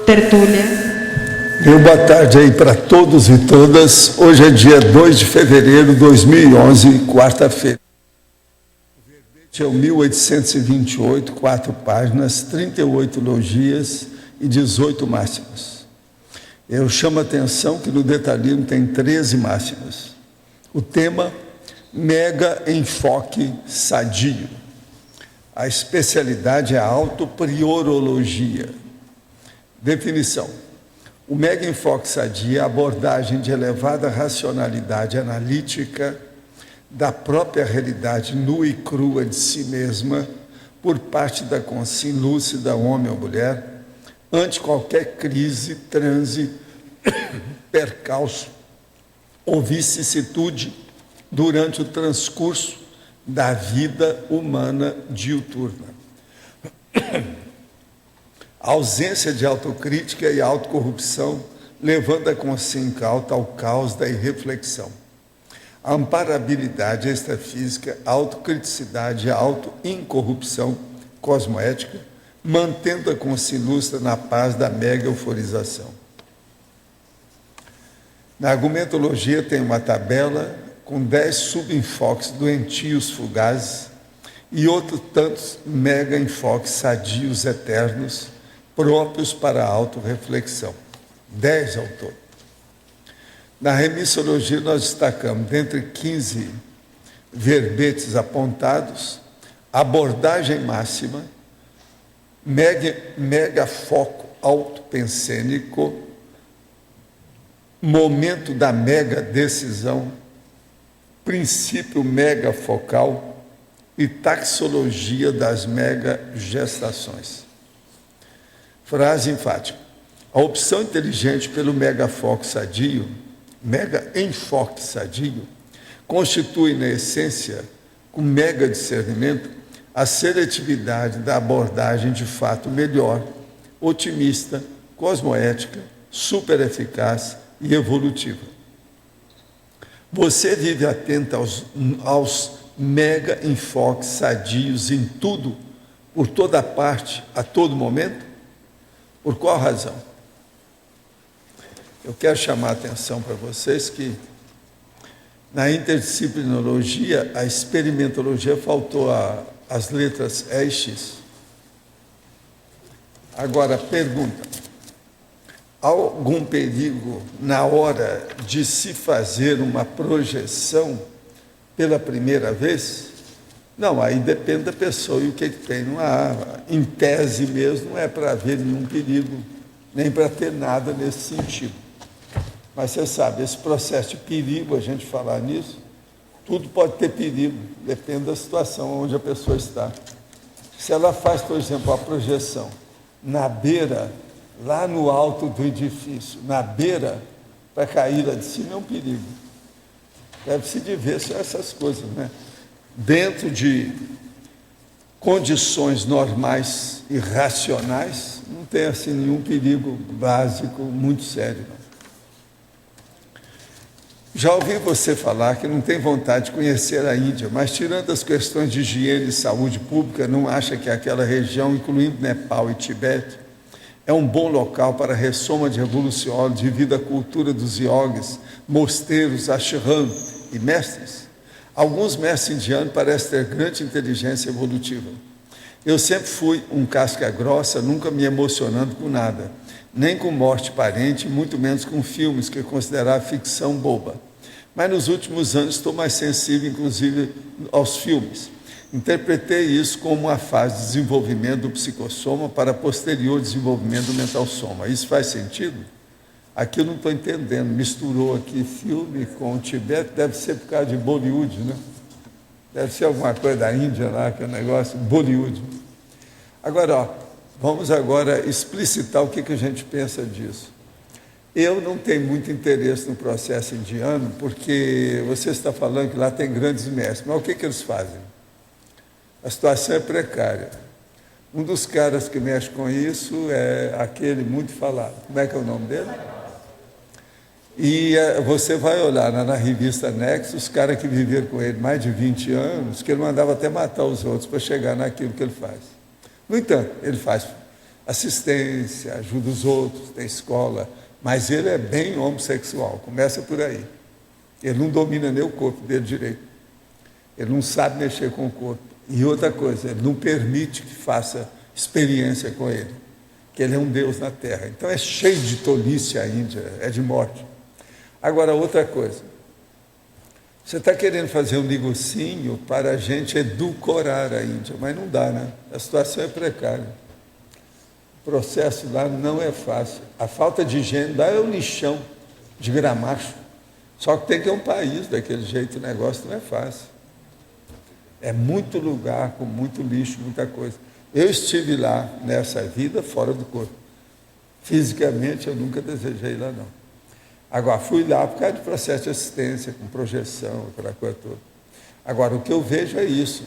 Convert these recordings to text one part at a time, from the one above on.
tertúlia. Meu boa tarde aí para todos e todas. Hoje é dia 2 de fevereiro de 2011, quarta-feira. O verbete é o 1828, 4 páginas, 38 logias e 18 máximas. Eu chamo a atenção que no detalhismo tem 13 máximas. O tema, mega enfoque sadio. A especialidade é a autopriorologia. Definição. O mega enfoque sadio é a abordagem de elevada racionalidade analítica da própria realidade nua e crua de si mesma por parte da consciência lúcida, homem ou mulher, ante qualquer crise, transe, percalço ou vicissitude durante o transcurso da vida humana diuturna. A ausência de autocrítica e autocorrupção, levando a consciência incauta ao caos da irreflexão. A amparabilidade extrafísica, a autocriticidade e a autoincorrupção cosmoética, mantendo a consciência lúcida na paz da mega-euforização. Na argumentologia tem uma tabela com 10 subenfoques doentios fugazes e outros tantos mega-enfoques sadios eternos próprios para a autorreflexão. 10 ao todo. Na remissologia nós destacamos, dentre 15 verbetes apontados, abordagem máxima, mega foco autopensênico, momento da mega decisão, princípio mega focal e taxologia das mega gestações. Frase enfática. A opção inteligente pelo mega foco sadio, mega enfoque sadio, constitui na essência, com mega discernimento, a seletividade da abordagem de fato melhor, otimista, cosmoética, super eficaz e evolutiva. Você vive atento aos mega enfoques sadios em tudo, por toda parte, a todo momento? Por qual razão? Eu quero chamar a atenção para vocês que na interdisciplinologia, a experimentologia faltou as letras E e X. Agora, pergunta. Há algum perigo na hora de se fazer uma projeção pela primeira vez? Não, aí depende da pessoa e o que tem. Não há, em tese mesmo, não é para haver nenhum perigo, nem para ter nada nesse sentido. Mas você sabe, esse processo de perigo, a gente falar nisso, tudo pode ter perigo, depende da situação onde a pessoa está. Se ela faz, por exemplo, a projeção na beira, lá no alto do edifício, na beira, para cair lá de cima, é um perigo. Deve-se de ver só essas coisas, né? Dentro de condições normais e racionais, não tem assim nenhum perigo básico muito sério. Não. Já ouvi você falar que não tem vontade de conhecer a Índia, mas tirando as questões de higiene e saúde pública, não acha que aquela região, incluindo Nepal e Tibete, é um bom local para a ressoma de revolução devido à cultura dos yogis, mosteiros, ashram e mestres? Alguns mestres indianos parecem ter grande inteligência evolutiva. Eu sempre fui um casca grossa, nunca me emocionando com nada, nem com morte parente, muito menos com filmes que eu considerava ficção boba. Mas nos últimos anos estou mais sensível, inclusive, aos filmes. Interpretei isso como uma fase de desenvolvimento do psicossoma para posterior desenvolvimento do mental soma. Isso faz sentido? Aqui eu não estou entendendo. Misturou aqui filme com o Tibete, deve ser por causa de Bollywood, né? Deve ser alguma coisa da Índia lá, que é um negócio, Bollywood. Agora, ó, vamos agora explicitar o que a gente pensa disso. Eu não tenho muito interesse no processo indiano, porque você está falando que lá tem grandes mestres, mas o que eles fazem? A situação é precária. Um dos caras que mexe com isso é aquele muito falado. Como é que é o nome dele? E você vai olhar na revista Nexo, os caras que viveram com ele mais de 20 anos, que ele mandava até matar os outros para chegar naquilo que ele faz. No entanto, ele faz assistência, ajuda os outros, tem escola, mas ele é bem homossexual, começa por aí. Ele não domina nem o corpo dele direito. Ele não sabe mexer com o corpo. E outra coisa, ele não permite que faça experiência com ele, que ele é um Deus na terra. Então é cheio de tolice a Índia, é de morte. Agora, outra coisa, você está querendo fazer um negocinho para a gente edulcorar a Índia, mas não dá, né? A situação é precária. O processo lá não é fácil. A falta de higiene lá é o lixão de gramacho. Só que tem que ter um país daquele jeito, o negócio não é fácil. É muito lugar com muito lixo, muita coisa. Eu estive lá nessa vida fora do corpo. Fisicamente eu nunca desejei ir lá, não. Agora, fui lá por causa de processo de assistência, com projeção, aquela coisa toda. Agora, o que eu vejo é isso.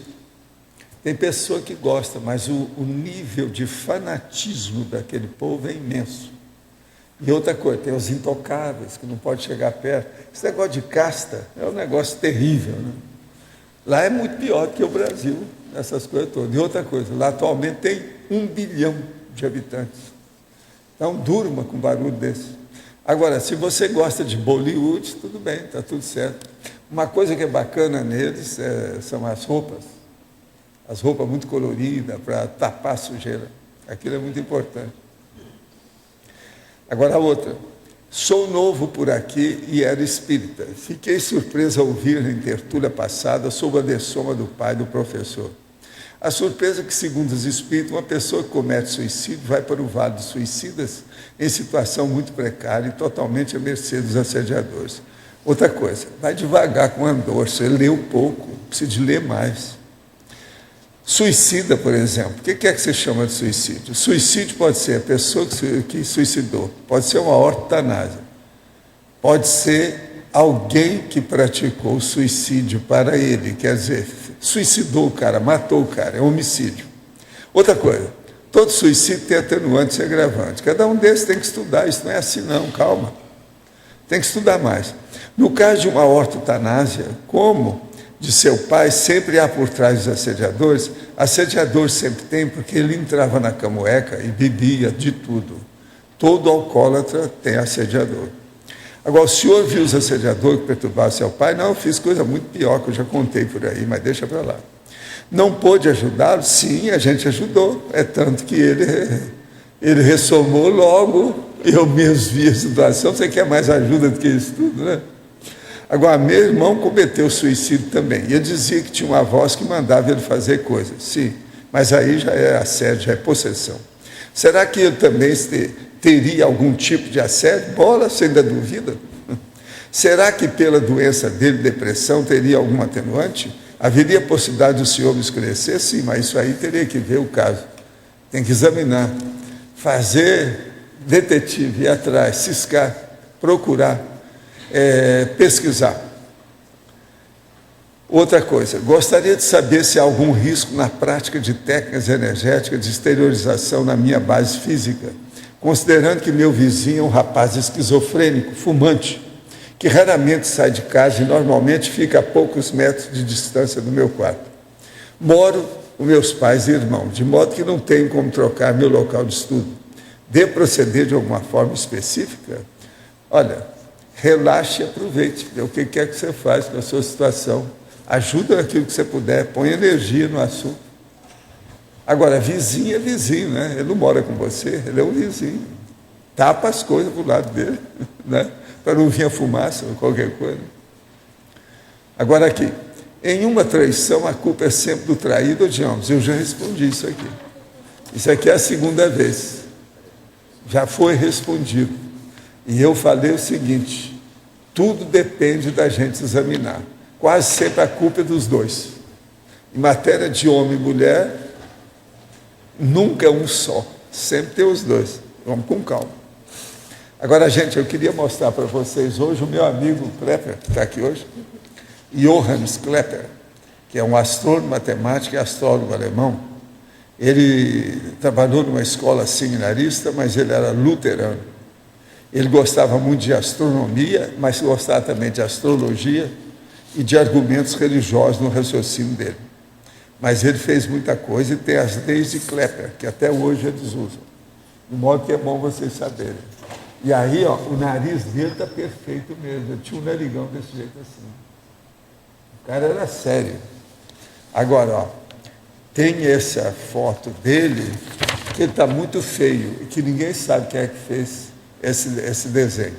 Tem pessoa que gosta, mas o nível de fanatismo daquele povo é imenso. E outra coisa, tem os intocáveis, que não pode chegar perto. Esse negócio de casta é um negócio terrível, né? Lá é muito pior do que o Brasil, essas coisas todas. E outra coisa, lá atualmente tem 1 bilhão de habitantes. Então, durma com um barulho desse. Agora, se você gosta de Bollywood, tudo bem, está tudo certo. Uma coisa que é bacana neles são as roupas muito coloridas, para tapar a sujeira. Aquilo é muito importante. Agora, a outra. Sou novo por aqui e era espírita. Fiquei surpreso ao ouvir em tertúlia passada sobre a dessoma do pai do professor. A surpresa é que, segundo os espíritos, uma pessoa que comete suicídio vai para o vale dos suicidas em situação muito precária e totalmente à mercê dos assediadores. Outra coisa, vai devagar com o andor, você leu pouco, precisa de ler mais. Suicida, por exemplo, o que é que você chama de suicídio? Suicídio pode ser a pessoa que suicidou, pode ser uma ortotanásia, pode ser alguém que praticou suicídio para ele, quer dizer, suicidou o cara, matou o cara, é homicídio. Outra coisa, todo suicídio tem atenuante e agravante, cada um desses tem que estudar, isso não é assim não, calma, tem que estudar mais. No caso de uma ortotanásia, como de seu pai, sempre há por trás dos assediadores. Assediador sempre tem, porque ele entrava na camoeca e bebia de tudo. Todo alcoólatra tem assediador. Agora, o senhor viu os assediadores que perturbavam seu pai? Não, eu fiz coisa muito pior, que eu já contei por aí, mas deixa para lá. Não pôde ajudá-lo? Sim, a gente ajudou. É tanto que ele ressomou logo, eu mesmo vi a situação. Você quer mais ajuda do que isso tudo, né? Agora, meu irmão cometeu suicídio também. E ele dizia que tinha uma voz que mandava ele fazer coisas. Sim, mas aí já é assédio, já é possessão. Será que ele também teria algum tipo de assédio? Bola, você ainda duvida? Será que pela doença dele, depressão, teria algum atenuante? Haveria possibilidade do senhor me esclarecer? Sim, mas isso aí teria que ver o caso. Tem que examinar, fazer detetive, ir atrás, ciscar, procurar. Pesquisar. Outra coisa, gostaria de saber se há algum risco na prática de técnicas energéticas de exteriorização na minha base física, considerando que meu vizinho é um rapaz esquizofrênico, fumante, que raramente sai de casa e normalmente fica a poucos metros de distância do meu quarto. Moro com meus pais e irmãos, de modo que não tenho como trocar meu local de estudo. Devo proceder de alguma forma específica? Olha, relaxe e aproveite, o que quer que você faz com a sua situação. Ajuda naquilo que você puder, põe energia no assunto. Agora, vizinho é vizinho, né? Ele não mora com você, ele é um vizinho. Tapa as coisas para o lado dele, né? Para não vir a fumaça ou qualquer coisa. Agora aqui, em uma traição a culpa é sempre do traído ou de ambos. Eu já respondi isso aqui. Isso aqui é a segunda vez. Já foi respondido. E eu falei o seguinte, tudo depende da gente examinar. Quase sempre a culpa é dos dois. Em matéria de homem e mulher, nunca é um só. Sempre tem os dois. Vamos com calma. Agora, gente, eu queria mostrar para vocês hoje o meu amigo Klepper, que está aqui hoje, Johannes Klepper, que é um astrônomo, matemático e astrólogo alemão. Ele trabalhou numa escola seminarista, mas ele era luterano. Ele gostava muito de astronomia, mas gostava também de astrologia e de argumentos religiosos no raciocínio dele. Mas ele fez muita coisa e tem as leis de Klepper, que até hoje eles usam. de modo que é bom vocês saberem. E aí, ó, o nariz dele está perfeito mesmo. Ele tinha um narigão desse jeito assim. O cara era sério. Agora, ó, tem essa foto dele, que ele está muito feio, e que ninguém sabe quem é que fez esse desenho.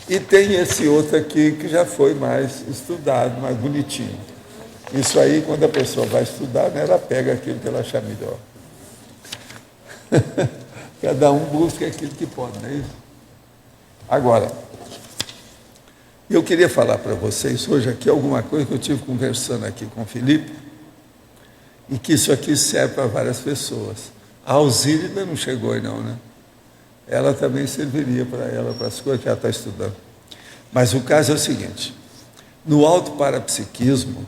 E tem esse outro aqui, que já foi mais estudado, mais bonitinho. Isso aí, quando a pessoa vai estudar, né, ela pega aquilo que ela achar melhor. Cada um busca aquilo que pode, não é isso? Agora, eu queria falar para vocês hoje aqui alguma coisa que eu tive conversando aqui com o Felipe, e que isso aqui serve para várias pessoas. A Alzira ainda não chegou aí não, né? Ela também serviria para ela, para as coisas que ela está estudando. Mas o caso é o seguinte, no autoparapsiquismo,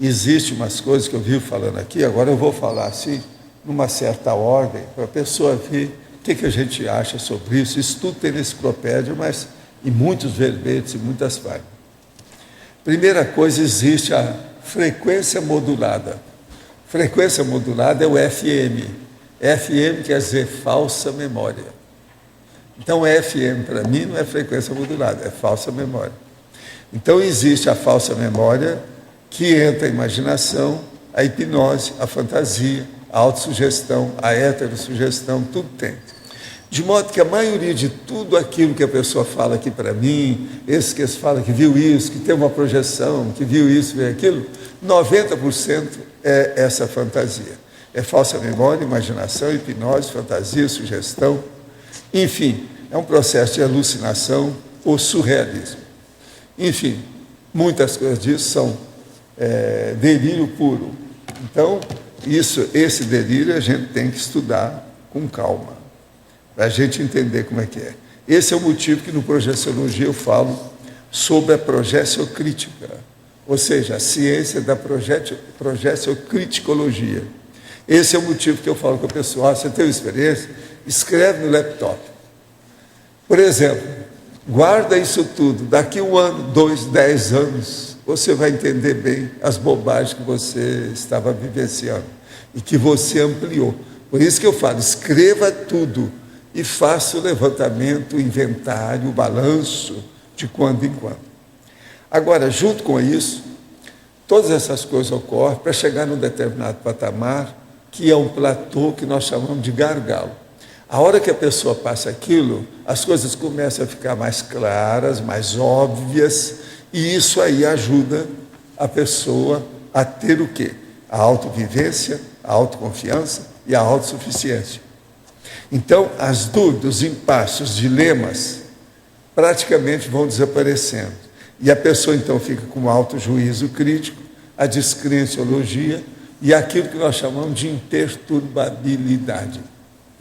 existem umas coisas que eu vivo falando aqui, agora eu vou falar assim, numa certa ordem, para a pessoa ver o que a gente acha sobre isso. Isso tudo tem na enciclopédia, mas em muitos verbetes, em muitas páginas. Primeira coisa, existe a frequência modulada. Frequência modulada é o FM. FM quer dizer falsa memória. Então, FM para mim não é frequência modulada, é falsa memória. Então, existe a falsa memória, que entra a imaginação, a hipnose, a fantasia, a autossugestão, a heterossugestão, tudo tem. De modo que a maioria de tudo aquilo que a pessoa fala aqui para mim, esse que fala que viu isso, que tem uma projeção, que viu isso, viu aquilo, 90% é essa fantasia. É falsa memória, imaginação, hipnose, fantasia, sugestão, enfim, é um processo de alucinação ou surrealismo. Enfim, muitas coisas disso são delírio puro. Então, esse delírio a gente tem que estudar com calma, para a gente entender como é que é. Esse é o motivo que no Projeciologia eu falo sobre a projeciocrítica, ou seja, a ciência da projecio-criticologia. Esse é o motivo que eu falo com o pessoal, você tem uma experiência? Escreve no laptop. Por exemplo, guarda isso tudo, daqui 1 ano, 2, 10 anos, você vai entender bem as bobagens que você estava vivenciando e que você ampliou. Por isso que eu falo, escreva tudo e faça o levantamento, o inventário, o balanço de quando em quando. Agora, junto com isso, todas essas coisas ocorrem para chegar num determinado patamar, que é um platô que nós chamamos de gargalo. A hora que a pessoa passa aquilo, as coisas começam a ficar mais claras, mais óbvias, e isso aí ajuda a pessoa a ter o quê? A autovivência, a autoconfiança e a autossuficiência. Então, as dúvidas, os impasses, os dilemas, praticamente vão desaparecendo. E a pessoa, então, fica com um alto juízo crítico, a descrenciologia e aquilo que nós chamamos de imperturbabilidade.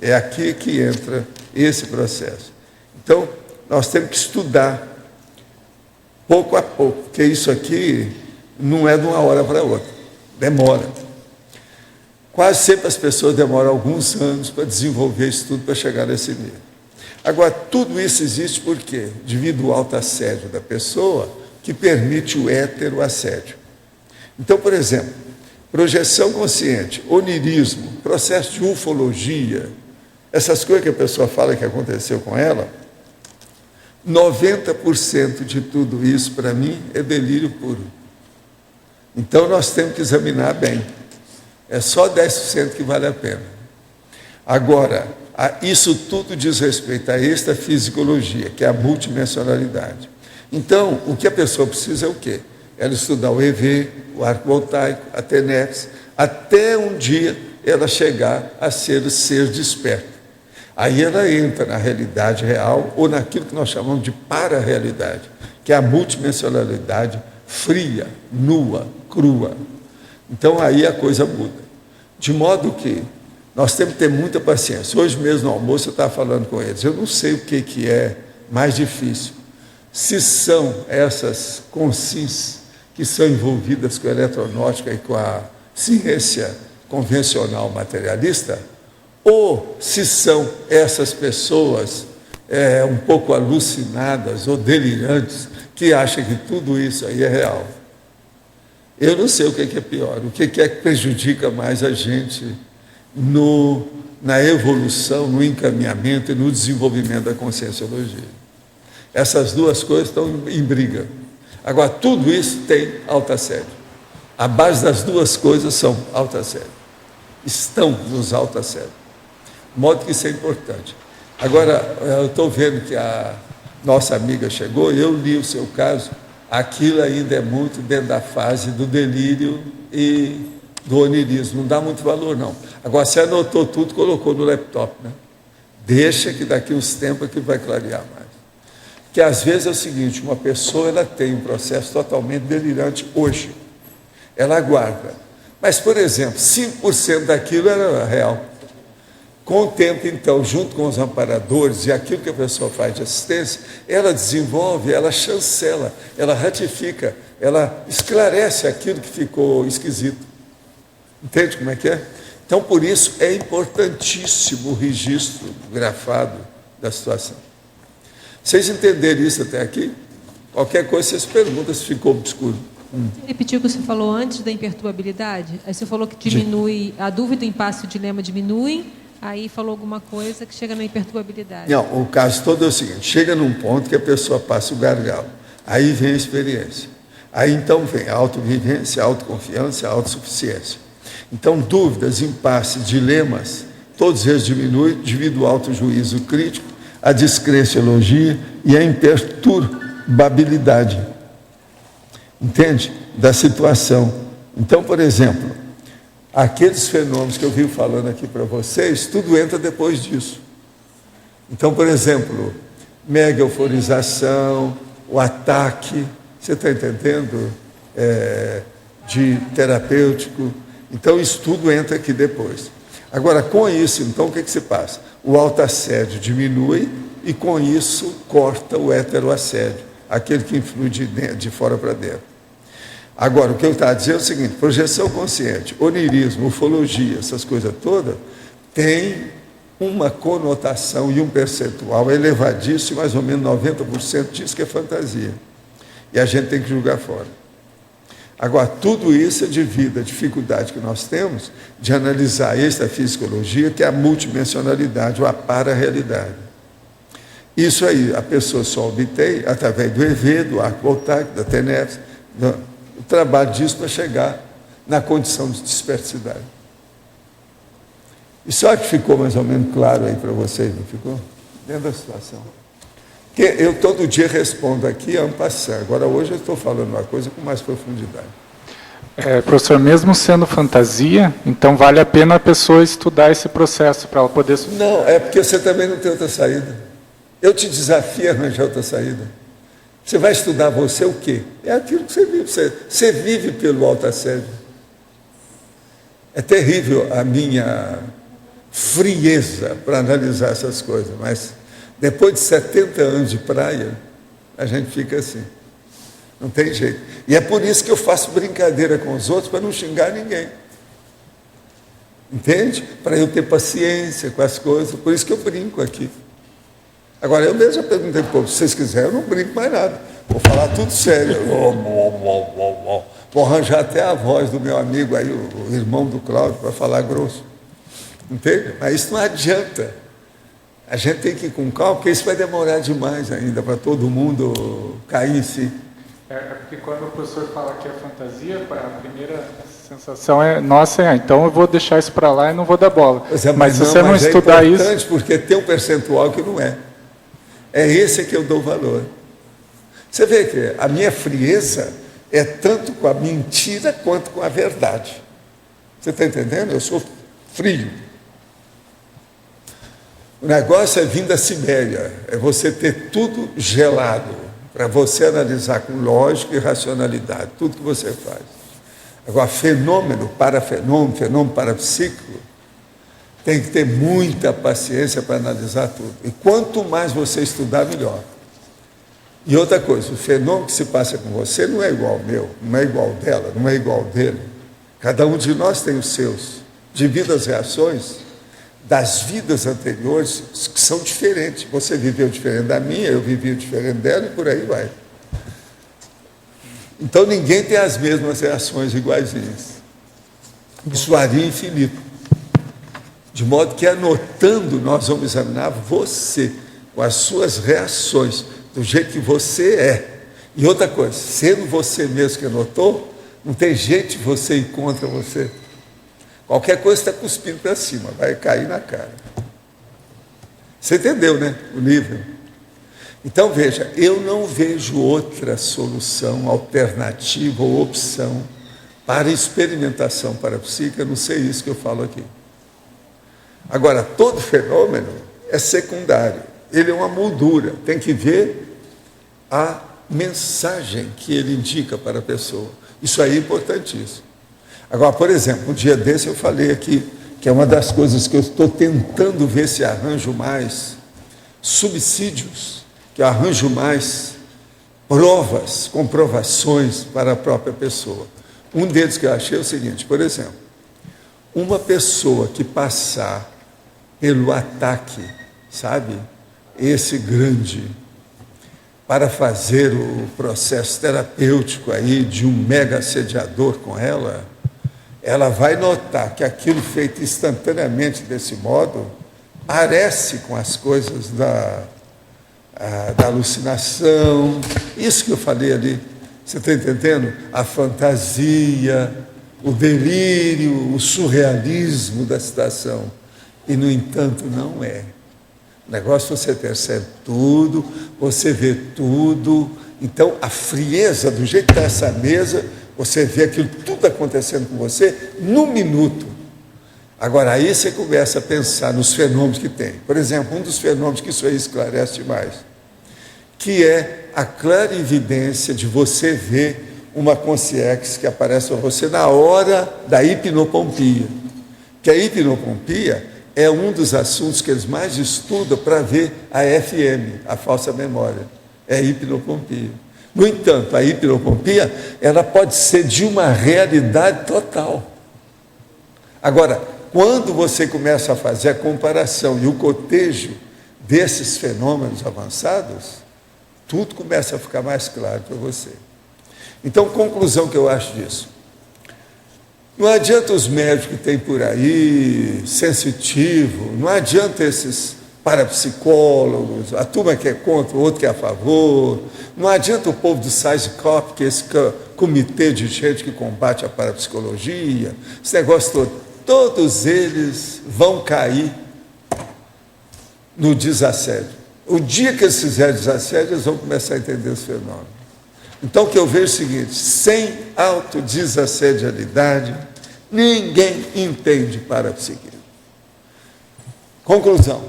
É aqui que entra esse processo. Então, nós temos que estudar pouco a pouco, porque isso aqui não é de uma hora para outra, demora. Quase sempre as pessoas demoram alguns anos para desenvolver isso tudo, para chegar nesse nível. Agora, tudo isso existe por quê? Devido ao alto assédio da pessoa, que permite o heteroassédio. Então, por exemplo, projeção consciente, onirismo, processo de ufologia, essas coisas que a pessoa fala que aconteceu com ela, 90% de tudo isso, para mim, é delírio puro. Então, nós temos que examinar bem. É só 10% que vale a pena. Agora, isso tudo diz respeito a extrafisicologia, que é a multidimensionalidade. Então, o que a pessoa precisa é o quê? Ela estudar o EV, o arco voltaico, a TENEPS, até um dia ela chegar a ser desperto. Aí ela entra na realidade real ou naquilo que nós chamamos de para-realidade, que é a multidimensionalidade fria, nua, crua. Então aí a coisa muda. De modo que nós temos que ter muita paciência. Hoje mesmo no almoço eu estava falando com eles, eu não sei o que é mais difícil. Se são essas consins que são envolvidas com a eletronáutica e com a ciência convencional materialista, ou se são essas pessoas um pouco alucinadas ou delirantes, que acham que tudo isso aí é real. Eu não sei o que é pior, o que é que prejudica mais a gente na evolução, no encaminhamento e no desenvolvimento da conscienciologia. Essas duas coisas estão em briga. Agora, tudo isso tem alta sede. A base das duas coisas são alta sede. Estão nos alta sede. De modo que isso é importante. Agora, eu estou vendo que a nossa amiga chegou, eu li o seu caso, aquilo ainda é muito dentro da fase do delírio e do onirismo, não dá muito valor não. Agora, você anotou tudo, colocou no laptop, né? Deixa que daqui uns tempos aquilo vai clarear mais. Porque às vezes é o seguinte, uma pessoa ela tem um processo totalmente delirante hoje, ela aguarda, mas por exemplo, 5% daquilo era real. Com o tempo, então, junto com os amparadores e aquilo que a pessoa faz de assistência, ela desenvolve, ela chancela, ela ratifica, ela esclarece aquilo que ficou esquisito. Entende como é que é? Então, por isso, é importantíssimo o registro grafado da situação. Vocês entenderam isso até aqui? Qualquer coisa, vocês perguntam se ficou obscuro. Repetiu o que você falou antes da imperturbabilidade? Aí você falou que diminui, a dúvida, o impasse e o dilema diminuem, aí falou alguma coisa que chega na imperturbabilidade. Não, o caso todo é o seguinte, chega num ponto que a pessoa passa o gargalo, aí vem a experiência, aí então vem a autovivência, a autoconfiança, a autossuficiência. Então, dúvidas, impasses, dilemas, todos eles diminuem devido ao autojuízo crítico, a descrenciologia e a imperturbabilidade, entende? Da situação. Então, por exemplo, aqueles fenômenos que eu vim falando aqui para vocês, tudo entra depois disso. Então, por exemplo, mega euforização, o ataque, você está entendendo? De terapêutico. Então, isso tudo entra aqui depois. Agora, com isso, então, o que se passa? O autoassédio diminui e, com isso, corta o heteroassédio, aquele que influi de fora para dentro. Agora, o que eu estava dizendo é o seguinte, projeção consciente, onirismo, ufologia, essas coisas todas, tem uma conotação e um percentual elevadíssimo, mais ou menos 90% disso que é fantasia. E a gente tem que julgar fora. Agora, tudo isso é devido à dificuldade que nós temos de analisar esta fisicologia, que é a multidimensionalidade, ou a para-realidade. Isso aí, a pessoa só obtém através do EV, do arco voltaico, da TENEPS, o trabalho disso para chegar na condição de dispersidade. Isso acho que ficou mais ou menos claro aí para vocês, não ficou? Dentro da situação. Porque eu todo dia respondo aqui en passant. Agora hoje eu estou falando uma coisa com mais profundidade. Professor, mesmo sendo fantasia, então vale a pena a pessoa estudar esse processo para ela poder... Não, é porque você também não tem outra saída. Eu te desafio a arranjar outra saída. Você vai estudar você o quê? É aquilo que você vive. Você vive pelo autoassédio. É terrível a minha frieza para analisar essas coisas, mas depois de 70 anos de praia, a gente fica assim. Não tem jeito. E é por isso que eu faço brincadeira com os outros, para não xingar ninguém. Entende? Para eu ter paciência com as coisas. Por isso que eu brinco aqui. Agora, eu mesmo já perguntei, pô, se vocês quiserem, eu não brinco mais nada. Vou falar tudo sério. Vou arranjar até a voz do meu amigo aí, o irmão do Cláudio, para falar grosso. Entende? Mas isso não adianta. A gente tem que ir com calma, porque isso vai demorar demais ainda para todo mundo cair em si. Porque quando o professor fala que é fantasia, a primeira sensação é, nossa, então eu vou deixar isso para lá e não vou dar bola. Mas se você não estudar isso... É importante porque tem um percentual que não é. É esse que eu dou valor. Você vê que a minha frieza é tanto com a mentira quanto com a verdade. Você está entendendo? Eu sou frio. O negócio é vir da Sibéria, é você ter tudo gelado, para você analisar com lógica e racionalidade, tudo que você faz. Agora, fenômeno, fenômeno parapsíquico, tem que ter muita paciência para analisar tudo. E quanto mais você estudar, melhor. E outra coisa, o fenômeno que se passa com você não é igual ao meu, não é igual ao dela, não é igual ao dele. Cada um de nós tem os seus, devido às reações das vidas anteriores, que são diferentes. Você viveu diferente da minha, eu vivi diferente dela e por aí vai. Então ninguém tem as mesmas reações iguaizinhas. Isso varia infinito. De modo que, anotando, nós vamos examinar você, com as suas reações, do jeito que você é. E outra coisa, sendo você mesmo que anotou, não tem jeito de você ir contra você. Qualquer coisa está cuspindo para cima, vai cair na cara. Você entendeu, né? O nível. Então, veja, eu não vejo outra solução, alternativa ou opção para experimentação parapsíquica, a não ser isso que eu falo aqui. Agora, todo fenômeno é secundário, ele é uma moldura, tem que ver a mensagem que ele indica para a pessoa. Isso aí é importantíssimo. Agora, por exemplo, um dia desse eu falei aqui, que é uma das coisas que eu estou tentando ver se arranjo mais subsídios, que eu arranjo mais provas, comprovações para a própria pessoa. Um deles que eu achei é o seguinte, por exemplo, uma pessoa que passar pelo ataque, sabe, esse grande, para fazer o processo terapêutico aí de um mega assediador com ela vai notar que aquilo feito instantaneamente desse modo parece com as coisas da alucinação, isso que eu falei ali, você está entendendo? A fantasia, o delírio, o surrealismo da situação. E, no entanto, não é. O negócio você percebe tudo, você vê tudo. Então, a frieza, do jeito que está essa mesa, você vê aquilo tudo acontecendo com você num minuto. Agora, aí você começa a pensar nos fenômenos que tem. Por exemplo, um dos fenômenos que isso aí esclarece mais, que é a clarividência de você ver uma consciência que aparece para você na hora da hipnopompia. Que a hipnopompia é um dos assuntos que eles mais estudam para ver a FM, a falsa memória. É a hipnopompia. No entanto, a hipnopompia, ela pode ser de uma realidade total. Agora, quando você começa a fazer a comparação e o cotejo desses fenômenos avançados, tudo começa a ficar mais claro para você. Então, conclusão que eu acho disso. Não adianta os médicos que tem por aí, sensitivo, não adianta esses parapsicólogos, a turma que é contra, o outro que é a favor, não adianta o povo do SAIS-COP, que é esse comitê de gente que combate a parapsicologia, esse negócio todo, todos eles vão cair no desassédio. O dia que eles fizerem desassédio, eles vão começar a entender os fenômenos. Então, o que eu vejo é o seguinte, sem autodesassedialidade, ninguém entende parapsiquismo. Conclusão,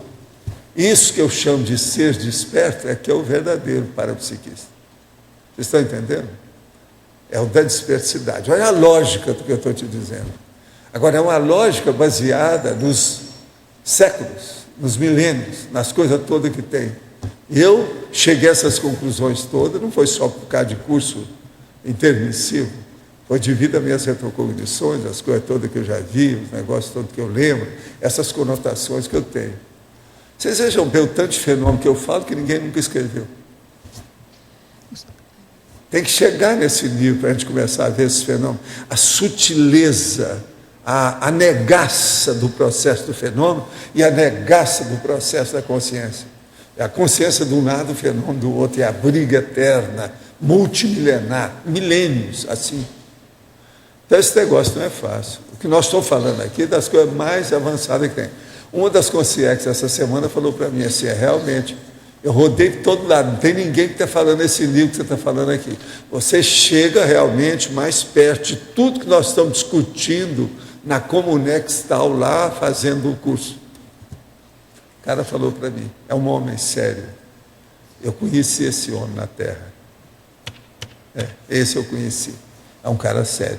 isso que eu chamo de ser desperto é que é o verdadeiro parapsiquista. Vocês estão entendendo? É o da dispersidade. Olha a lógica do que eu estou te dizendo. Agora, é uma lógica baseada nos séculos, nos milênios, nas coisas todas que tem. Eu cheguei a essas conclusões todas, não foi só por causa de curso intermissivo, foi devido às minhas retrocognições, as coisas todas que eu já vi, os negócios todos que eu lembro, essas conotações que eu tenho. Vocês vejam bem o tanto de fenômeno que eu falo que ninguém nunca escreveu. Tem que chegar nesse nível para a gente começar a ver esses fenômenos. A sutileza, a negaça do processo do fenômeno e a negaça do processo da consciência. A consciência de um lado, o fenômeno do outro, é a briga eterna, multimilenar, milênios, assim. Então, esse negócio não é fácil. O que nós estamos falando aqui é das coisas mais avançadas que tem. Uma das consciências essa semana falou para mim assim, realmente, eu rodei de todo lado, não tem ninguém que está falando esse nível que você está falando aqui. Você chega realmente mais perto de tudo que nós estamos discutindo na Comunextal lá, fazendo o curso. O cara falou para mim, é um homem sério. Eu conheci esse homem na Terra. Esse eu conheci. É um cara sério.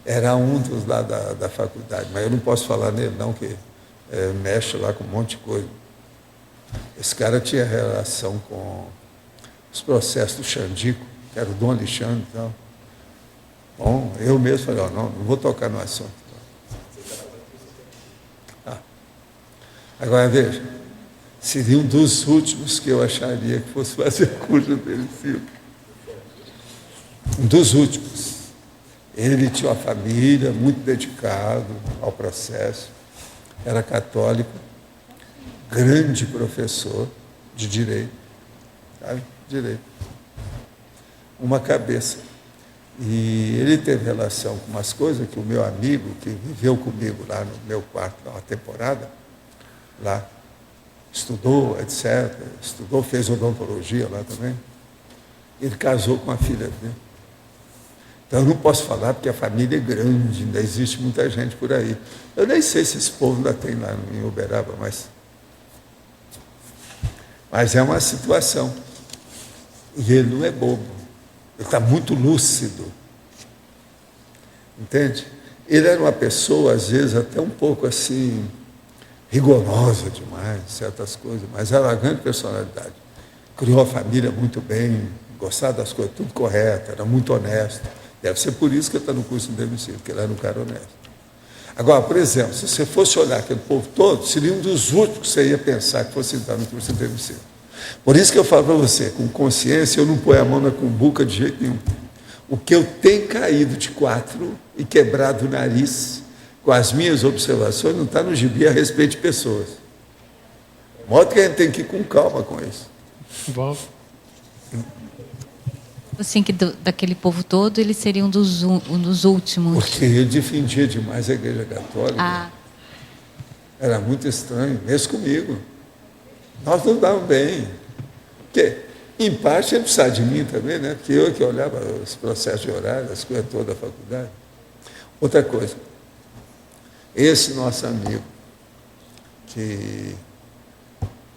Era um dos lá da faculdade, mas eu não posso falar nele não, que mexe lá com um monte de coisa. Esse cara tinha relação com os processos do Xandico, que era o Dom Alexandre. Então. Bom, eu mesmo falei, não vou tocar no assunto. Agora veja, seria um dos últimos que eu acharia que fosse fazer curso dele, filho. Um dos últimos. Ele tinha uma família muito dedicado ao processo. era católico, grande professor de direito, sabe? Direito. Uma cabeça. E ele teve relação com umas coisas que o meu amigo, que viveu comigo lá no meu quarto, uma temporada, lá, estudou, etc. Estudou, fez odontologia lá também. Ele casou com a filha dele. Então eu não posso falar porque a família é grande, ainda existe muita gente por aí. Eu nem sei se esse povo ainda tem lá em Uberaba, mas é uma situação. E ele não é bobo. Ele está muito lúcido. Entende? Ele era uma pessoa, às vezes, até um pouco assim, rigorosa demais, certas coisas, mas era uma grande personalidade. Criou a família muito bem, gostava das coisas, tudo correto, era muito honesto. Deve ser por isso que ele está no curso de demissão, porque ele era um cara honesto. Agora, por exemplo, se você fosse olhar aquele povo todo, seria um dos últimos que você ia pensar que fosse entrar no curso de demissão. Por isso que eu falo para você, com consciência, eu não ponho a mão na cumbuca de jeito nenhum. O que eu tenho caído de 4 e quebrado o nariz com as minhas observações não está no gibi a respeito de pessoas. De modo que a gente tem que ir com calma com isso. Bom. Assim, que daquele povo todo, ele seria um dos últimos. Porque ele defendia demais a Igreja Católica. Ah. Era muito estranho, mesmo comigo. Nós não dávamos bem. Porque, em parte, ele precisava de mim também, né? Porque eu que olhava os processos de horário, as coisas todas da faculdade. Outra coisa, esse nosso amigo que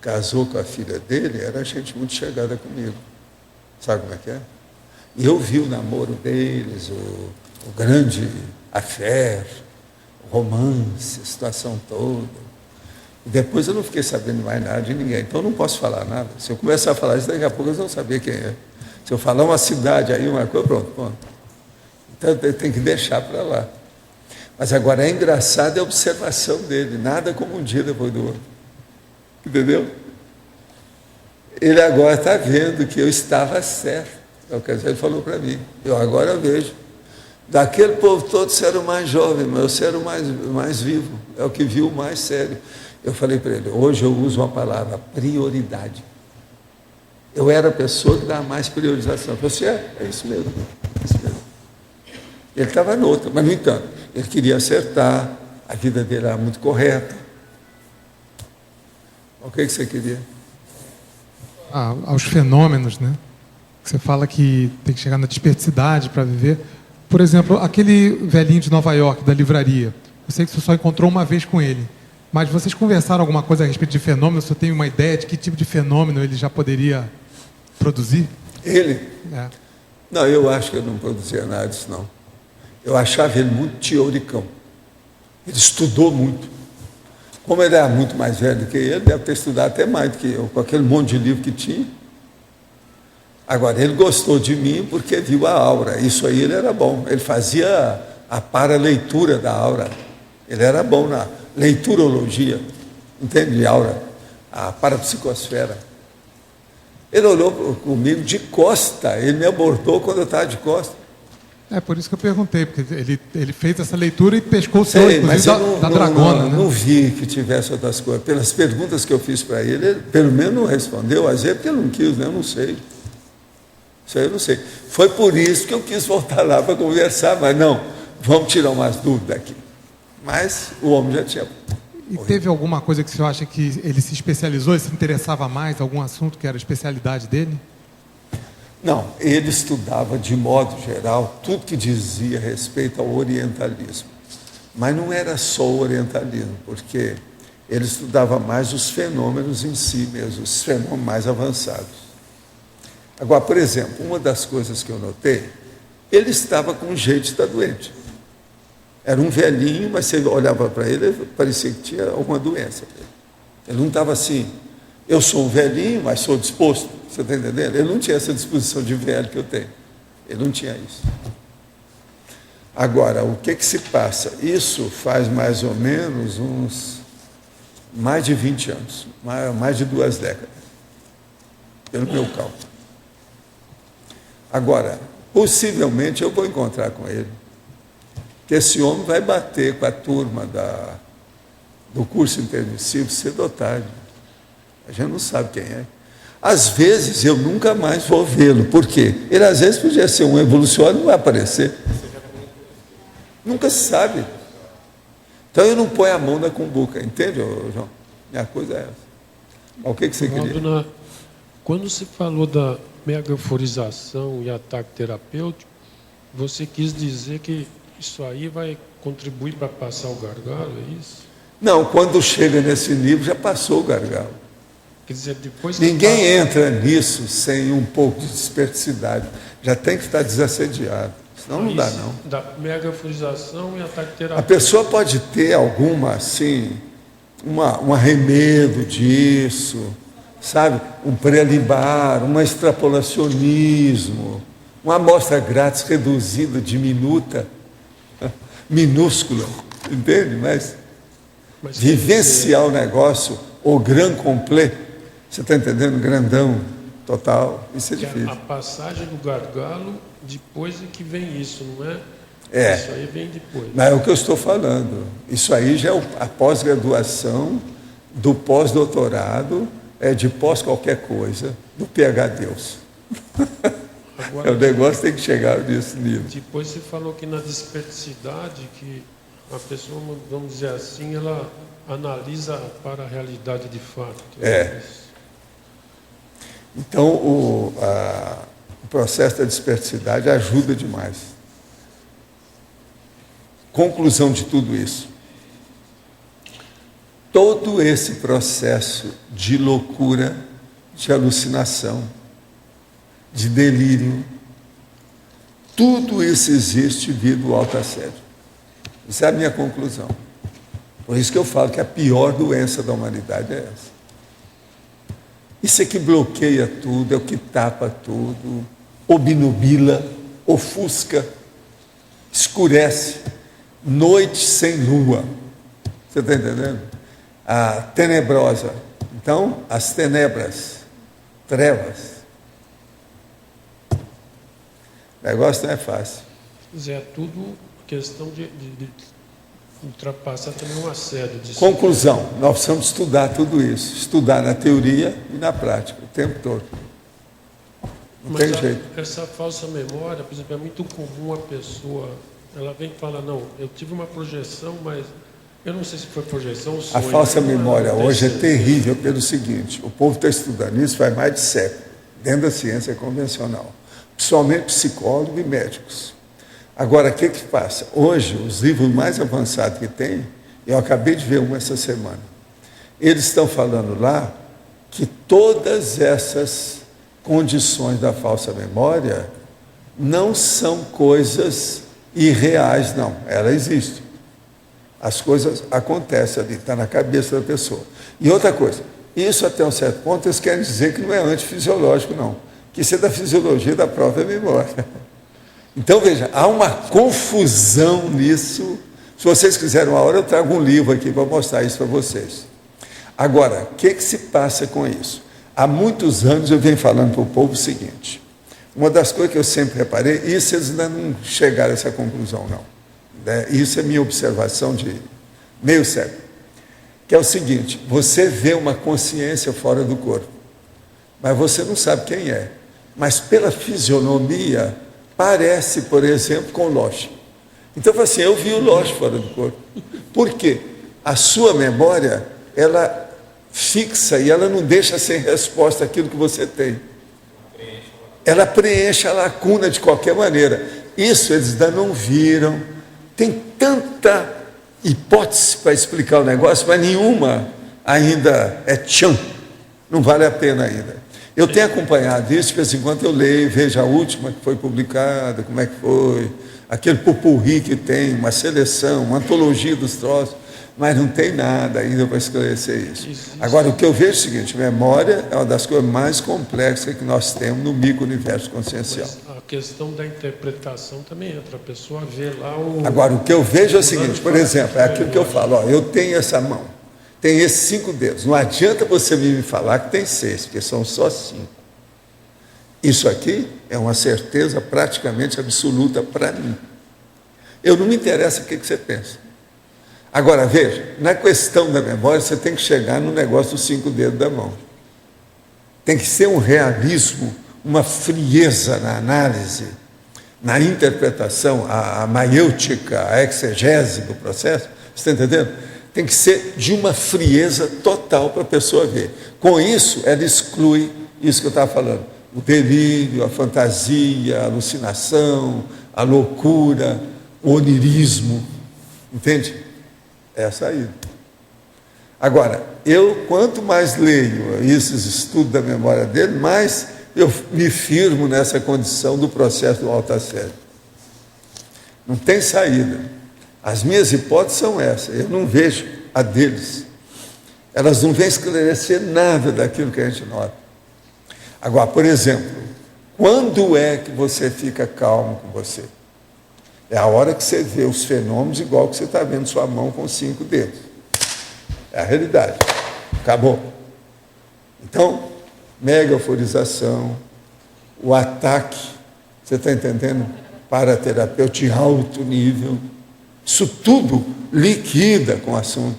casou com a filha dele era gente muito chegada comigo. Sabe como é que é? E eu vi o namoro deles, o grande affair, o romance, a situação toda. E depois eu não fiquei sabendo mais nada de ninguém. Então eu não posso falar nada. Se eu começar a falar isso, daqui a pouco eles vão saber quem é. Se eu falar uma cidade aí, uma coisa, pronto. Então tem que deixar para lá. Mas agora é engraçado a observação dele. Nada como um dia depois do outro. Entendeu? Ele agora está vendo que eu estava certo. Quer dizer, ele falou para mim. Eu agora vejo. Daquele povo todo, você era o mais jovem, mas você era o mais vivo. É o que viu o mais sério. Eu falei para ele, hoje eu uso uma palavra, prioridade. Eu era a pessoa que dava mais priorização. Eu falei, é isso mesmo. É isso mesmo. Ele estava noutra, mas no entanto, ele queria acertar, a vida dele era muito correta. O que você queria? Aos fenômenos, né? Você fala que tem que chegar na desperticidade para viver. Por exemplo, aquele velhinho de Nova York, da livraria, eu sei que você só encontrou uma vez com ele, mas vocês conversaram alguma coisa a respeito de fenômeno? Você tem uma ideia de que tipo de fenômeno ele já poderia produzir? Ele? É. Não, eu acho que ele não produzia nada disso, não. Eu achava ele muito teoricão. Ele estudou muito. Como ele era muito mais velho do que ele, deve ter estudado até mais do que eu, com aquele monte de livro que tinha. Agora, ele gostou de mim porque viu a aura. Isso aí ele era bom. Ele fazia a paraleitura da aura. Ele era bom na leiturologia. Entende? Aura. A parapsicosfera. Ele olhou comigo de costa. Ele me abordou quando eu estava de costa. É por isso que eu perguntei, porque ele fez essa leitura e pescou o seu, inclusive, da Dragona. Não vi que tivesse outras coisas. Pelas perguntas que eu fiz para ele pelo menos não respondeu. Às vezes porque ele não quis, né? Eu não sei. Isso aí eu não sei. Foi por isso que eu quis voltar lá para conversar, mas não, vamos tirar umas dúvidas aqui. Mas o homem já tinha... E teve alguma coisa que você acha que ele se especializou, ele se interessava mais, algum assunto que era a especialidade dele? Não, ele estudava de modo geral tudo que dizia respeito ao orientalismo. Mas não era só o orientalismo, porque ele estudava mais os fenômenos em si mesmo, os fenômenos mais avançados. Agora, por exemplo, uma das coisas que eu notei, ele estava com um jeito de estar doente. Era um velhinho, mas você olhava para ele, parecia que tinha alguma doença. Ele não estava assim, eu sou um velhinho, mas sou disposto. Você está entendendo? Ele não tinha essa disposição de velho que eu tenho. Ele não tinha isso. Agora, o que se passa? Isso faz mais ou menos mais de 20 anos, mais de 2 décadas, pelo meu cálculo. Agora, possivelmente eu vou encontrar com ele, que esse homem vai bater com a turma do curso intermissivo, cedo ou tarde. A gente não sabe quem é. Às vezes eu nunca mais vou vê-lo. Por quê? Ele às vezes podia ser um evolucionário e não vai aparecer. Nunca se sabe. Então eu não ponho a mão na cumbuca, entende, João? Minha coisa é essa. O que você queria? Quando se falou da megaforização e ataque terapêutico, você quis dizer que isso aí vai contribuir para passar o gargalo, é isso? Não, quando chega nesse nível já passou o gargalo. Quer dizer, depois que ninguém entra nisso sem um pouco de desperticidade. Já tem que estar desassediado. Senão não dá, não. Da megaforização e ataque terapêutico. A pessoa pode ter alguma, assim, um arremedo disso, sabe? Um pré-limbar, um extrapolacionismo, uma amostra grátis reduzida, diminuta, minúscula, entende? Mas vivenciar o negócio, o gran complet, você está entendendo? Grandão, total, isso é difícil. A passagem do gargalo, depois é que vem isso, não é? Isso aí vem depois. Mas é o que eu estou falando. Isso aí já é a pós-graduação, do pós-doutorado, de pós qualquer coisa, do PH Deus. Agora, o negócio tem que chegar nesse nível. Depois você falou que na desperticidade, que a pessoa, vamos dizer assim, ela analisa para a realidade de fato. Então, o processo da desperticidade ajuda demais. Conclusão de tudo isso. Todo esse processo de loucura, de alucinação, de delírio, tudo isso existe devido ao autoassédio. Essa é a minha conclusão. Por isso que eu falo que a pior doença da humanidade é essa. Isso é que bloqueia tudo, é o que tapa tudo, obnubila, ofusca, escurece. Noite sem lua. Você está entendendo? A tenebrosa. Então, as tenebras, trevas. O negócio não é fácil. É tudo questão de ultrapassar também um assédio. Conclusão, nós precisamos estudar tudo isso. Estudar na teoria e na prática, o tempo todo. Não tem jeito. Essa falsa memória, por exemplo, é muito comum a pessoa, ela vem e fala, não, eu tive uma projeção, mas eu não sei se foi projeção ou sonho. A falsa memória hoje é terrível pelo seguinte, o povo está estudando isso faz mais de século, dentro da ciência convencional, principalmente psicólogos e médicos. Agora, o que passa? Hoje, os livros mais avançados que tem, eu acabei de ver um essa semana, eles estão falando lá que todas essas condições da falsa memória não são coisas irreais, não. Ela existe. As coisas acontecem ali, está na cabeça da pessoa. E outra coisa, isso até um certo ponto eles querem dizer que não é antifisiológico, não. Que isso é da fisiologia da própria memória. Então, veja, há uma confusão nisso. Se vocês quiserem uma hora, eu trago um livro aqui para mostrar isso para vocês. Agora, o que se passa com isso? Há muitos anos eu venho falando para o povo o seguinte, uma das coisas que eu sempre reparei, isso eles ainda não chegaram a essa conclusão, não. Isso é minha observação de meio século, que é o seguinte, você vê uma consciência fora do corpo, mas você não sabe quem é, mas pela fisionomia, parece, por exemplo, com o Loche. Então, assim, eu vi o Loche fora do corpo. Por quê? A sua memória, ela fixa e ela não deixa sem resposta aquilo que você tem. Ela preenche a lacuna de qualquer maneira. Isso eles ainda não viram. Tem tanta hipótese para explicar o negócio, mas nenhuma ainda é tchan. Não vale a pena ainda. Eu tenho acompanhado isso, de vez em quando eu leio, vejo a última que foi publicada, como é que foi, aquele popurrí que tem, uma seleção, uma antologia dos troços, mas não tem nada ainda para esclarecer isso. Agora, o que eu vejo é o seguinte, memória é uma das coisas mais complexas que nós temos no micro-universo consciencial. Mas a questão da interpretação também entra, a pessoa vê lá o... Agora, o que eu vejo é o seguinte, por exemplo, é aquilo que eu falo, ó, eu tenho essa mão, tem esses 5 dedos, não adianta você me falar que tem 6, porque são só 5. Isso aqui é uma certeza praticamente absoluta para mim. Eu não me interessa o que você pensa. Agora, veja, na questão da memória, você tem que chegar no negócio dos 5 dedos da mão. Tem que ser um realismo, uma frieza na análise, na interpretação, a maiêutica, a exegese do processo. Você está entendendo? Tem que ser de uma frieza total para a pessoa ver. Com isso, ela exclui isso que eu estava falando. O delírio, a fantasia, a alucinação, a loucura, o onirismo. Entende? É a saída. Agora, quanto mais leio esses estudos da memória dele, mais eu me firmo nessa condição do processo do autoassédio. Não tem saída. As minhas hipóteses são essas. Eu não vejo a deles. Elas não vêm esclarecer nada daquilo que a gente nota. Agora, por exemplo, quando é que você fica calmo com você? É a hora que você vê os fenômenos igual que você está vendo sua mão com 5 dedos. É a realidade. Acabou. Então, mega euforização, o ataque, você está entendendo? Paraterapeuta de alto nível. Isso tudo liquida com o assunto.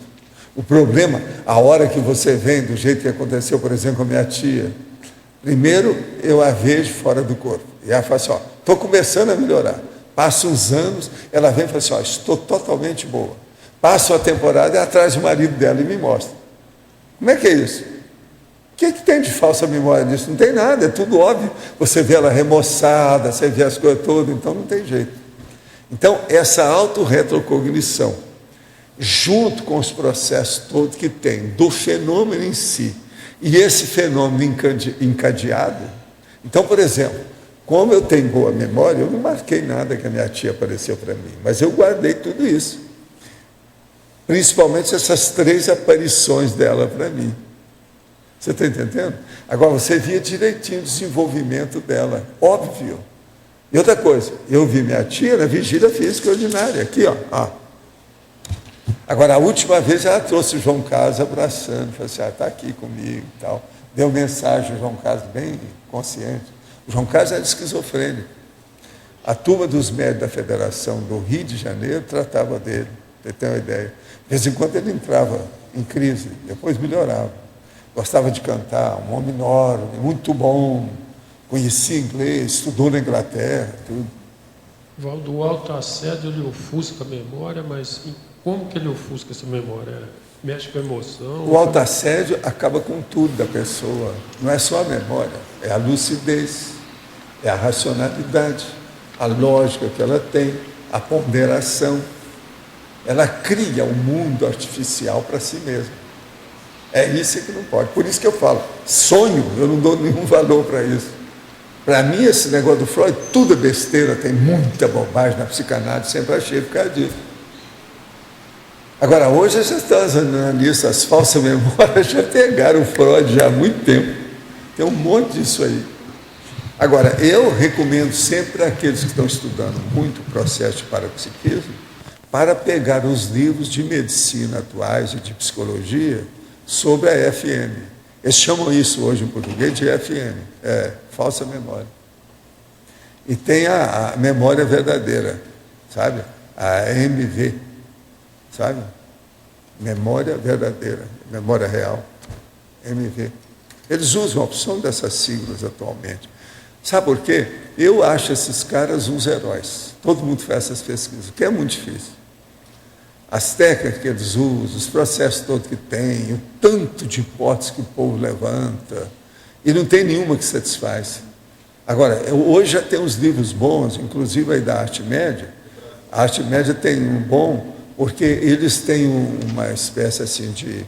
O problema, a hora que você vem, do jeito que aconteceu, por exemplo, com a minha tia, primeiro eu a vejo fora do corpo. E ela fala assim, estou começando a melhorar. Passa uns anos, ela vem e fala assim, estou totalmente boa. Passa a temporada, é atrás do marido dela e me mostra. Como é que é isso? O que tem de falsa memória nisso? Não tem nada, é tudo óbvio. Você vê ela remoçada, você vê as coisas todas, então não tem jeito. Então, essa autorretrocognição, junto com os processos todos que tem do fenômeno em si, e esse fenômeno encadeado. Então, por exemplo, como eu tenho boa memória, eu não marquei nada que a minha tia apareceu para mim, mas eu guardei tudo isso. Principalmente essas 3 aparições dela para mim. Você está entendendo? Agora, você via direitinho o desenvolvimento dela, óbvio. E outra coisa, eu vi minha tia na vigília física ordinária, aqui, ó. Agora, a última vez ela trouxe o João Carlos abraçando, falou assim, está aqui comigo e tal. Deu mensagem, o João Carlos bem consciente. O João Carlos era esquizofrênico. A turma dos médicos da Federação do Rio de Janeiro tratava dele, você tem uma ideia. De vez em quando ele entrava em crise, depois melhorava. Gostava de cantar, um homem enorme, muito bom, conhecia inglês, estudou na Inglaterra, tudo. Valdo, o autoassédio ele ofusca a memória, mas como que ele ofusca essa memória? Mexe com a emoção? O autoassédio acaba com tudo da pessoa. Não é só a memória, é a lucidez, é a racionalidade, a lógica que ela tem, a ponderação. Ela cria um mundo artificial para si mesma. É isso que não pode. Por isso que eu falo, sonho, eu não dou nenhum valor para isso. Para mim, esse negócio do Freud, tudo é besteira, tem muita bobagem na psicanálise, sempre achei por causa disso. Agora, hoje já estão analisando as falsas memórias, já pegaram o Freud já há muito tempo. Tem um monte disso aí. Agora, eu recomendo sempre àqueles que estão estudando muito o processo de parapsiquismo, para pegar os livros de medicina atuais e de psicologia sobre a FM. Eles chamam isso hoje em português de FM, falsa memória. E tem a memória verdadeira, sabe? A MV, sabe? Memória verdadeira, memória real, MV. Eles usam a opção dessas siglas atualmente. Sabe por quê? Eu acho esses caras uns heróis. Todo mundo faz essas pesquisas, o que é muito difícil. As técnicas que eles usam, os processos todos que tem, o tanto de hipóteses que o povo levanta, e não tem nenhuma que satisfaz. Agora, hoje já tem uns livros bons, inclusive aí da Arte Média. A Arte Média tem um bom, porque eles têm uma espécie assim de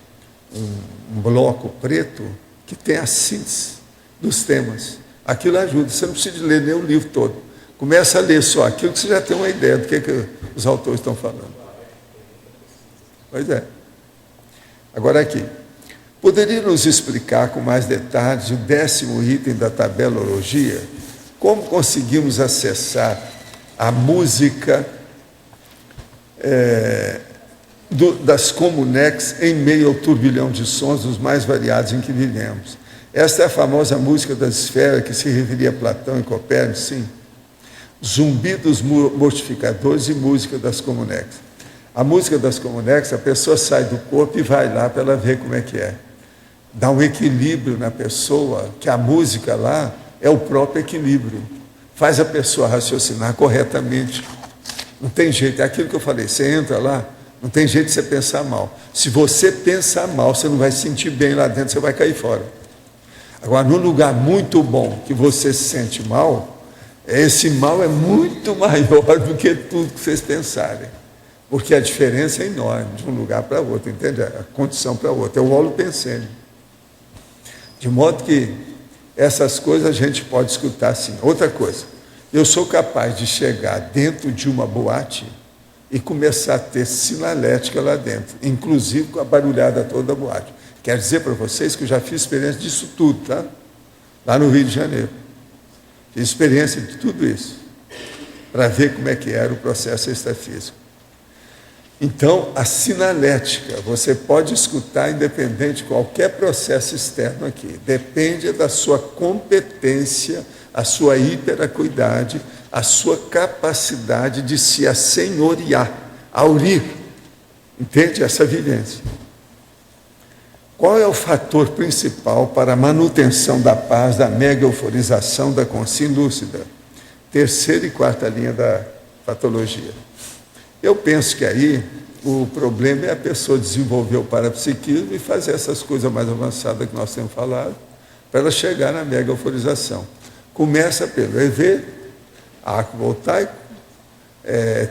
um bloco preto que tem a síntese dos temas. Aquilo ajuda, você não precisa ler nem o livro todo. Começa a ler só aquilo que você já tem uma ideia do que os autores estão falando. Pois é. Agora aqui, poderia nos explicar com mais detalhes o 10º item da tabelologia? Como conseguimos acessar a música das comunex em meio ao turbilhão de sons dos mais variados em que vivemos? Esta é a famosa música das esferas que se referia a Platão e Copérnico, sim. Zumbi dos mortificadores e música das comunex. A música das Comunex, a pessoa sai do corpo e vai lá para ela ver como é que é. Dá um equilíbrio na pessoa, que a música lá é o próprio equilíbrio. Faz a pessoa raciocinar corretamente. Não tem jeito, é aquilo que eu falei, você entra lá, não tem jeito de você pensar mal. Se você pensar mal, você não vai se sentir bem lá dentro, você vai cair fora. Agora, num lugar muito bom, que você se sente mal, esse mal é muito maior do que tudo que vocês pensarem. Porque a diferença é enorme de um lugar para outro, entende? A condição para outra. É o holopensene. De modo que essas coisas a gente pode escutar assim. Outra coisa, eu sou capaz de chegar dentro de uma boate e começar a ter sinalética lá dentro, inclusive com a barulhada toda da boate. Quero dizer para vocês que eu já fiz experiência disso tudo, tá? Lá no Rio de Janeiro. Fiz experiência de tudo isso, para ver como é que era o processo extrafísico. Então, a sinalética, você pode escutar independente de qualquer processo externo aqui. Depende da sua competência, a sua hiperacuidade, a sua capacidade de se assenhorear, aurir. Entende essa vivência? Qual é o fator principal para a manutenção da paz, da mega-euforização, da consciência lúcida? Terceira e quarta linha da patologia. Eu penso que aí o problema é a pessoa desenvolver o parapsiquismo e fazer essas coisas mais avançadas que nós temos falado, para ela chegar na mega-euforização. Começa pelo EV, arco voltaico,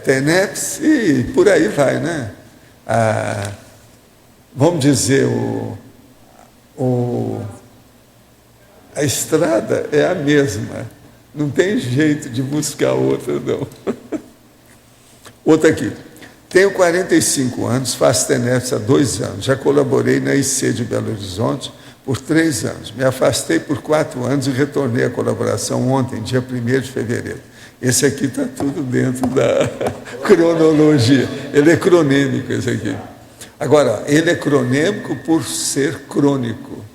TENEPS e por aí vai, né? Vamos dizer, a estrada é a mesma, não tem jeito de buscar outra, não. Outra aqui, tenho 45 anos, faço TENEPS há 2 anos, já colaborei na IC de Belo Horizonte por 3 anos, me afastei por 4 anos e retornei à colaboração ontem, dia 1º de fevereiro. Esse aqui está tudo dentro da cronologia, ele é cronêmico esse aqui. Agora, ele é cronêmico por ser crônico.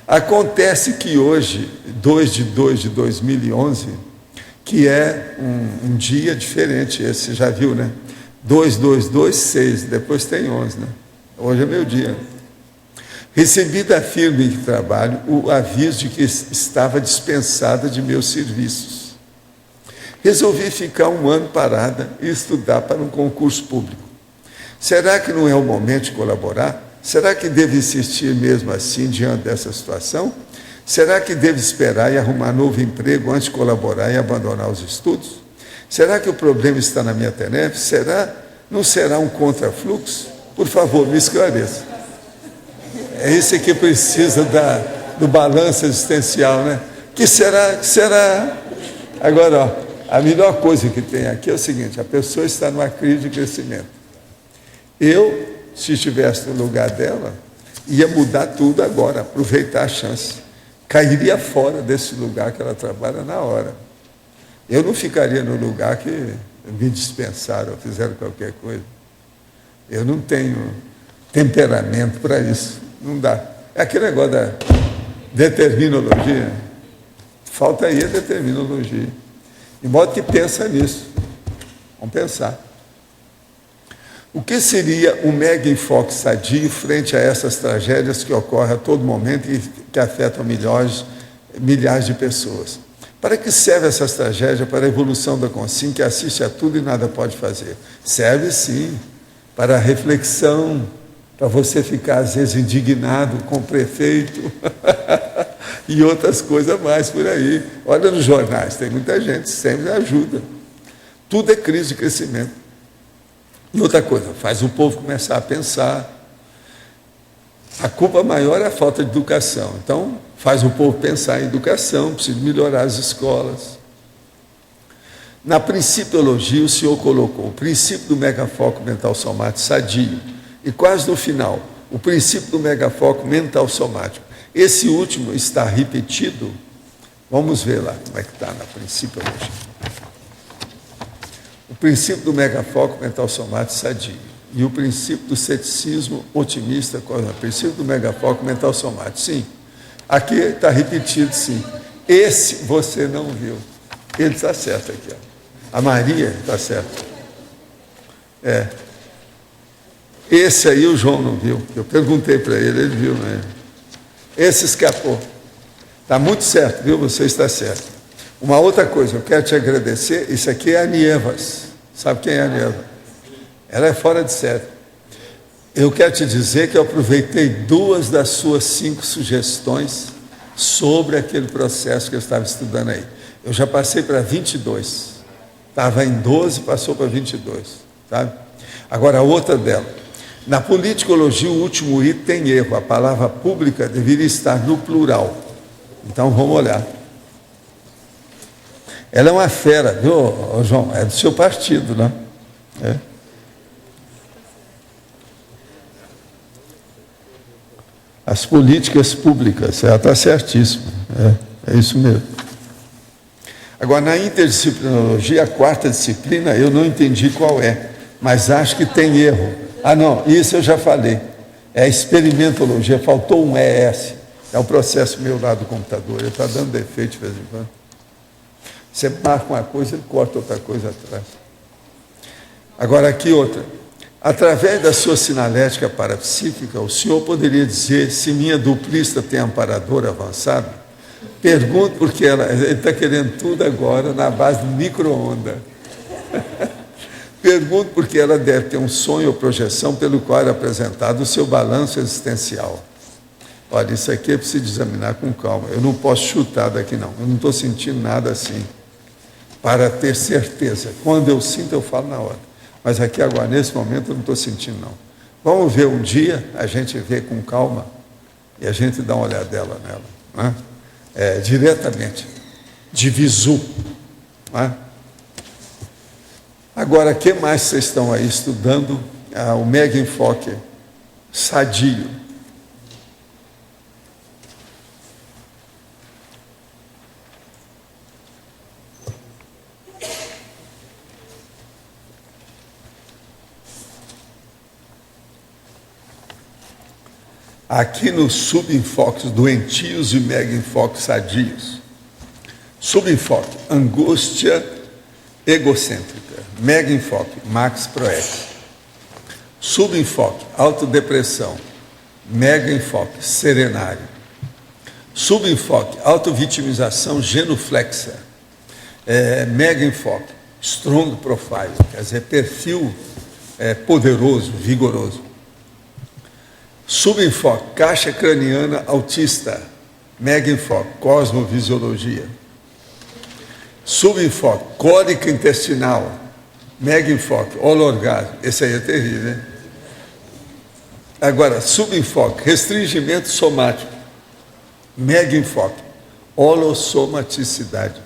Acontece que hoje, 2 de 2 de 2011, que é um dia diferente, esse você já viu, né? 2, 2, 2, 6, depois tem 11, né? Hoje é meu dia. Recebi da firma em que trabalho o aviso de que estava dispensada de meus serviços. Resolvi ficar 1 ano parada e estudar para um concurso público. Será que não é o momento de colaborar? Será que devo insistir mesmo assim diante dessa situação? Será que devo esperar e arrumar novo emprego antes de colaborar e abandonar os estudos? Será que o problema está na minha TENEPS? Não será um contrafluxo? Por favor, me esclareça. É esse que precisa do balanço existencial, né? Que será? Agora, ó, a melhor coisa que tem aqui é o seguinte, a pessoa está numa crise de crescimento. Eu, se estivesse no lugar dela, ia mudar tudo agora, aproveitar a chance. Cairia fora desse lugar que ela trabalha na hora. Eu não ficaria no lugar que me dispensaram, fizeram qualquer coisa. Eu não tenho temperamento para isso. Não dá. É aquele negócio da determinologia. Falta aí a determinologia. De modo que pensa nisso. Vamos pensar. O que seria um mega enfoque sadio frente a essas tragédias que ocorrem a todo momento e que afetam milhares de pessoas? Para que serve essas tragédias? Para a evolução da consciência que assiste a tudo e nada pode fazer. Serve sim para a reflexão, para você ficar às vezes indignado com o prefeito e outras coisas mais por aí. Olha nos jornais, tem muita gente, sempre ajuda. Tudo é crise de crescimento. E outra coisa, faz o povo começar a pensar. A culpa maior é a falta de educação. Então, faz o povo pensar em educação, precisa melhorar as escolas. Na principiologia, o senhor colocou o princípio do megafoco mental somático sadio. E quase no final, o princípio do megafoco mental somático. Esse último está repetido. Vamos ver lá como é que está na principiologia. O princípio do megafoco mental somático sadio e o princípio do ceticismo otimista, o princípio do megafoco mental somático, sim. Aqui está repetido, sim. Esse você não viu. Ele está certo aqui, ó. A Maria está certa. Esse aí o João não viu. Eu perguntei para ele, ele viu, né? Esse escapou. Está muito certo, viu? Você está certo. Uma outra coisa, eu quero te agradecer. Isso aqui é a Nievas. Sabe quem é a Nievas? Ela é fora de série. Eu quero te dizer que eu aproveitei 2 das suas 5 sugestões sobre aquele processo que eu estava estudando aí. Eu já passei para 22. Estava em 12, passou para 22. Sabe? Agora, a outra dela. Na politicologia, o último item tem erro. A palavra pública deveria estar no plural. Então, vamos olhar. Ela é uma fera, viu, João? É do seu partido, né? As políticas públicas, ela está certíssima. É isso mesmo. Agora, na interdisciplinaridade, a 4ª disciplina, eu não entendi qual é, mas acho que tem erro. Ah, não, isso eu já falei. É a experimentologia, faltou um ES. É um processo meu lá do computador, ele está dando defeito de vez em quando. Você marca uma coisa, ele corta outra coisa atrás. Agora, aqui outra. Através da sua sinalética parapsíquica, o senhor poderia dizer se minha duplista tem amparador avançado? Pergunto porque ele está querendo tudo agora na base do micro-onda. Pergunto porque ela deve ter um sonho ou projeção pelo qual é apresentado o seu balanço existencial. Olha, isso aqui eu preciso examinar com calma. Eu não posso chutar daqui, não. Eu não estou sentindo nada assim. Para ter certeza. Quando eu sinto, eu falo na hora. Mas aqui agora, nesse momento, eu não estou sentindo, não. Vamos ver um dia, a gente vê com calma e a gente dá uma olhadela nela. Né? Diretamente. De visu. Né? Agora, o que mais vocês estão aí estudando? O mega enfoque sadio. Aqui nos subenfoques doentios e mega enfoques sadios. Subenfoque, angústia egocêntrica. Mega enfoque, Max Proex. Subenfoque, autodepressão. Mega enfoque, serenário. Subenfoque, autovitimização genuflexa. Mega enfoque, strong profile, quer dizer, perfil poderoso, vigoroso. Subenfoque, caixa craniana autista. Mega enfoque, cosmovisiologia. Subenfoque, cólica intestinal. Mega enfoque, holorgasmo. Esse aí é terrível, hein? Agora, subenfoque, restringimento somático. Mega enfoque, holossomaticidade.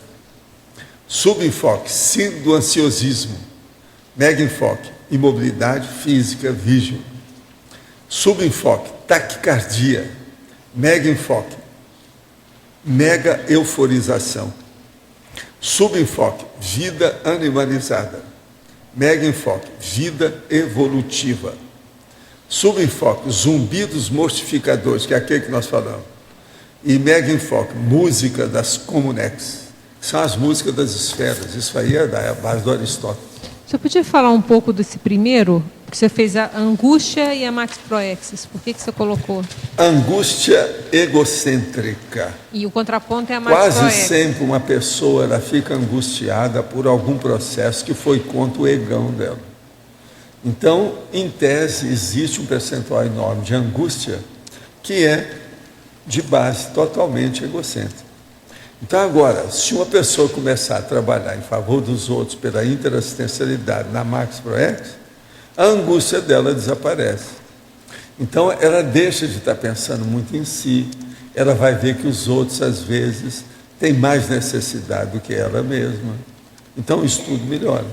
Subenfoque, síndrome do ansiosismo. Mega enfoque, imobilidade física, vígio. Subenfoque, taquicardia. Mega enfoque, mega euforização. Subenfoque, vida animalizada. Mega enfoque, vida evolutiva. Subenfoque, zumbidos mortificadores, que é aquele que nós falamos. E mega enfoque, música das comunex. São as músicas das esferas. Isso aí é da base do Aristóteles. Você podia falar um pouco desse primeiro, que você fez a angústia e a Max Proexis? Por que você colocou? Angústia egocêntrica. E o contraponto é a Max Quase Proexis. sempre uma pessoa ela fica angustiada por algum processo que foi contra o egão dela. Então, em tese, existe um percentual enorme de angústia que é de base totalmente egocêntrica. Então, agora, se uma pessoa começar a trabalhar em favor dos outros pela interassistencialidade na Max Proex, a angústia dela desaparece. Então, ela deixa de estar pensando muito em si, ela vai ver que os outros, às vezes, têm mais necessidade do que ela mesma. Então, o estudo melhora.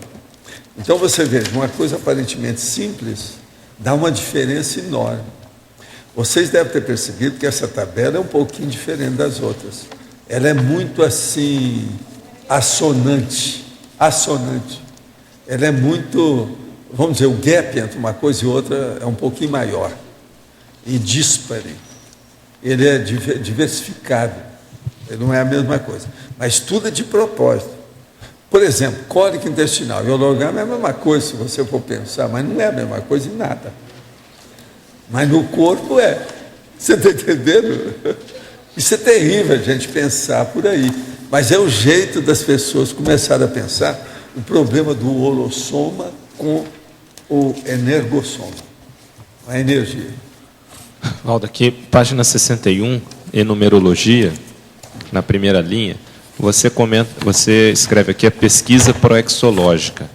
Então, você veja, uma coisa aparentemente simples dá uma diferença enorme. Vocês devem ter percebido que essa tabela é um pouquinho diferente das outras. Ela é muito assim, assonante. Ela é muito, vamos dizer, o gap entre uma coisa e outra é um pouquinho maior. E dispare. Ele é diversificado. Ele não é a mesma coisa. Mas tudo é de propósito. Por exemplo, cólica intestinal e orgasmo é a mesma coisa, se você for pensar, mas não é a mesma coisa em nada. Mas no corpo é. Você está entendendo? Isso é terrível a gente pensar por aí. Mas é o jeito das pessoas começarem a pensar o problema do holossoma com o energossoma, a energia. Valdo, aqui, página 61, em numerologia, na primeira linha, você escreve aqui a pesquisa proexológica.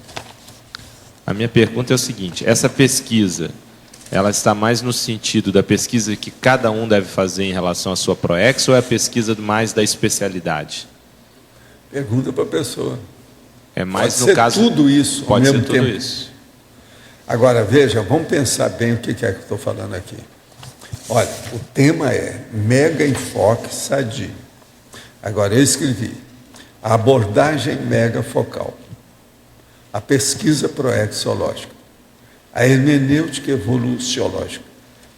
A minha pergunta é o seguinte: essa pesquisa, ela está mais no sentido da pesquisa que cada um deve fazer em relação à sua proex, ou é a pesquisa mais da especialidade? Pergunta para a pessoa. É mais pode no ser caso. Tudo isso ao pode mesmo ser tudo tempo. Isso. Agora veja, vamos pensar bem o que é que eu estou falando aqui. Olha, o tema é mega enfoque sadio. Agora eu escrevi a abordagem mega focal, a pesquisa proexológica, a hermenêutica evoluciológica,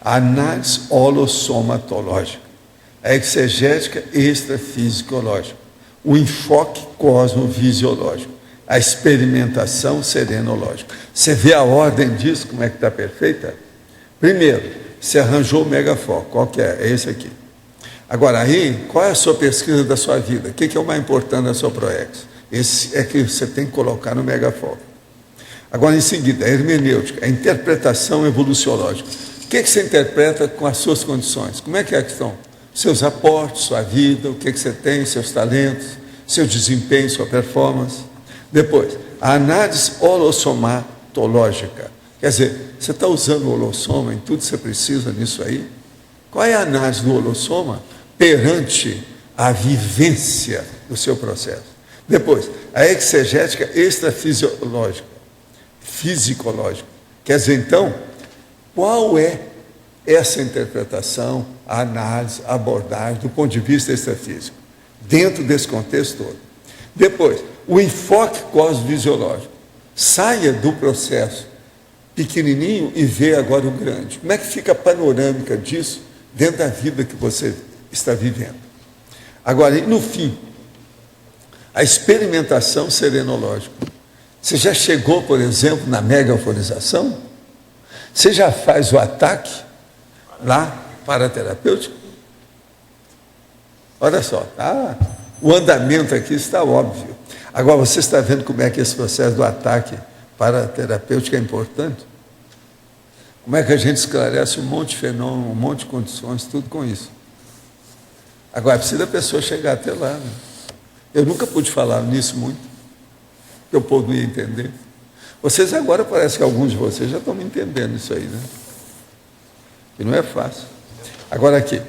a análise holossomatológica, a exegética extrafisiológica, o enfoque cosmovisiológico, a experimentação serenológica. Você vê a ordem disso, como é que está perfeita? Primeiro, você arranjou o megafoco, qual que é? É esse aqui. Agora aí, qual é a sua pesquisa da sua vida? O que é o mais importante da sua proex? Esse é que você tem que colocar no megafoco. Agora, em seguida, a hermenêutica, a interpretação evoluciológica. O que você interpreta com as suas condições? Como é que estão? Seus aportes, sua vida, o que você tem, seus talentos, seu desempenho, sua performance. Depois, a análise holossomatológica. Quer dizer, você está usando o holossoma em tudo que você precisa nisso aí? Qual é a análise do holossoma perante a vivência do seu processo? Depois, a exegética extrafisiológica, fisicológica. Quer dizer, então, qual é essa interpretação, a análise, a abordagem do ponto de vista extrafísico, dentro desse contexto todo? Depois, o enfoque cosmovisiológico. Saia do processo pequenininho e vê agora o grande. Como é que fica a panorâmica disso dentro da vida que você está vivendo? Agora, e no fim, a experimentação serenológica. Você já chegou, por exemplo, na mega euforização? Você já faz o ataque lá paraterapêutico? Olha só, o andamento aqui está óbvio. Agora, você está vendo como é que esse processo do ataque paraterapêutico é importante? Como é que a gente esclarece um monte de fenômenos, um monte de condições, tudo com isso. Agora, precisa a pessoa chegar até lá, né? Eu nunca pude falar nisso muito, porque o povo não ia entender. Vocês agora, parece que alguns de vocês já estão me entendendo isso aí, né? Que não é fácil. Agora aqui,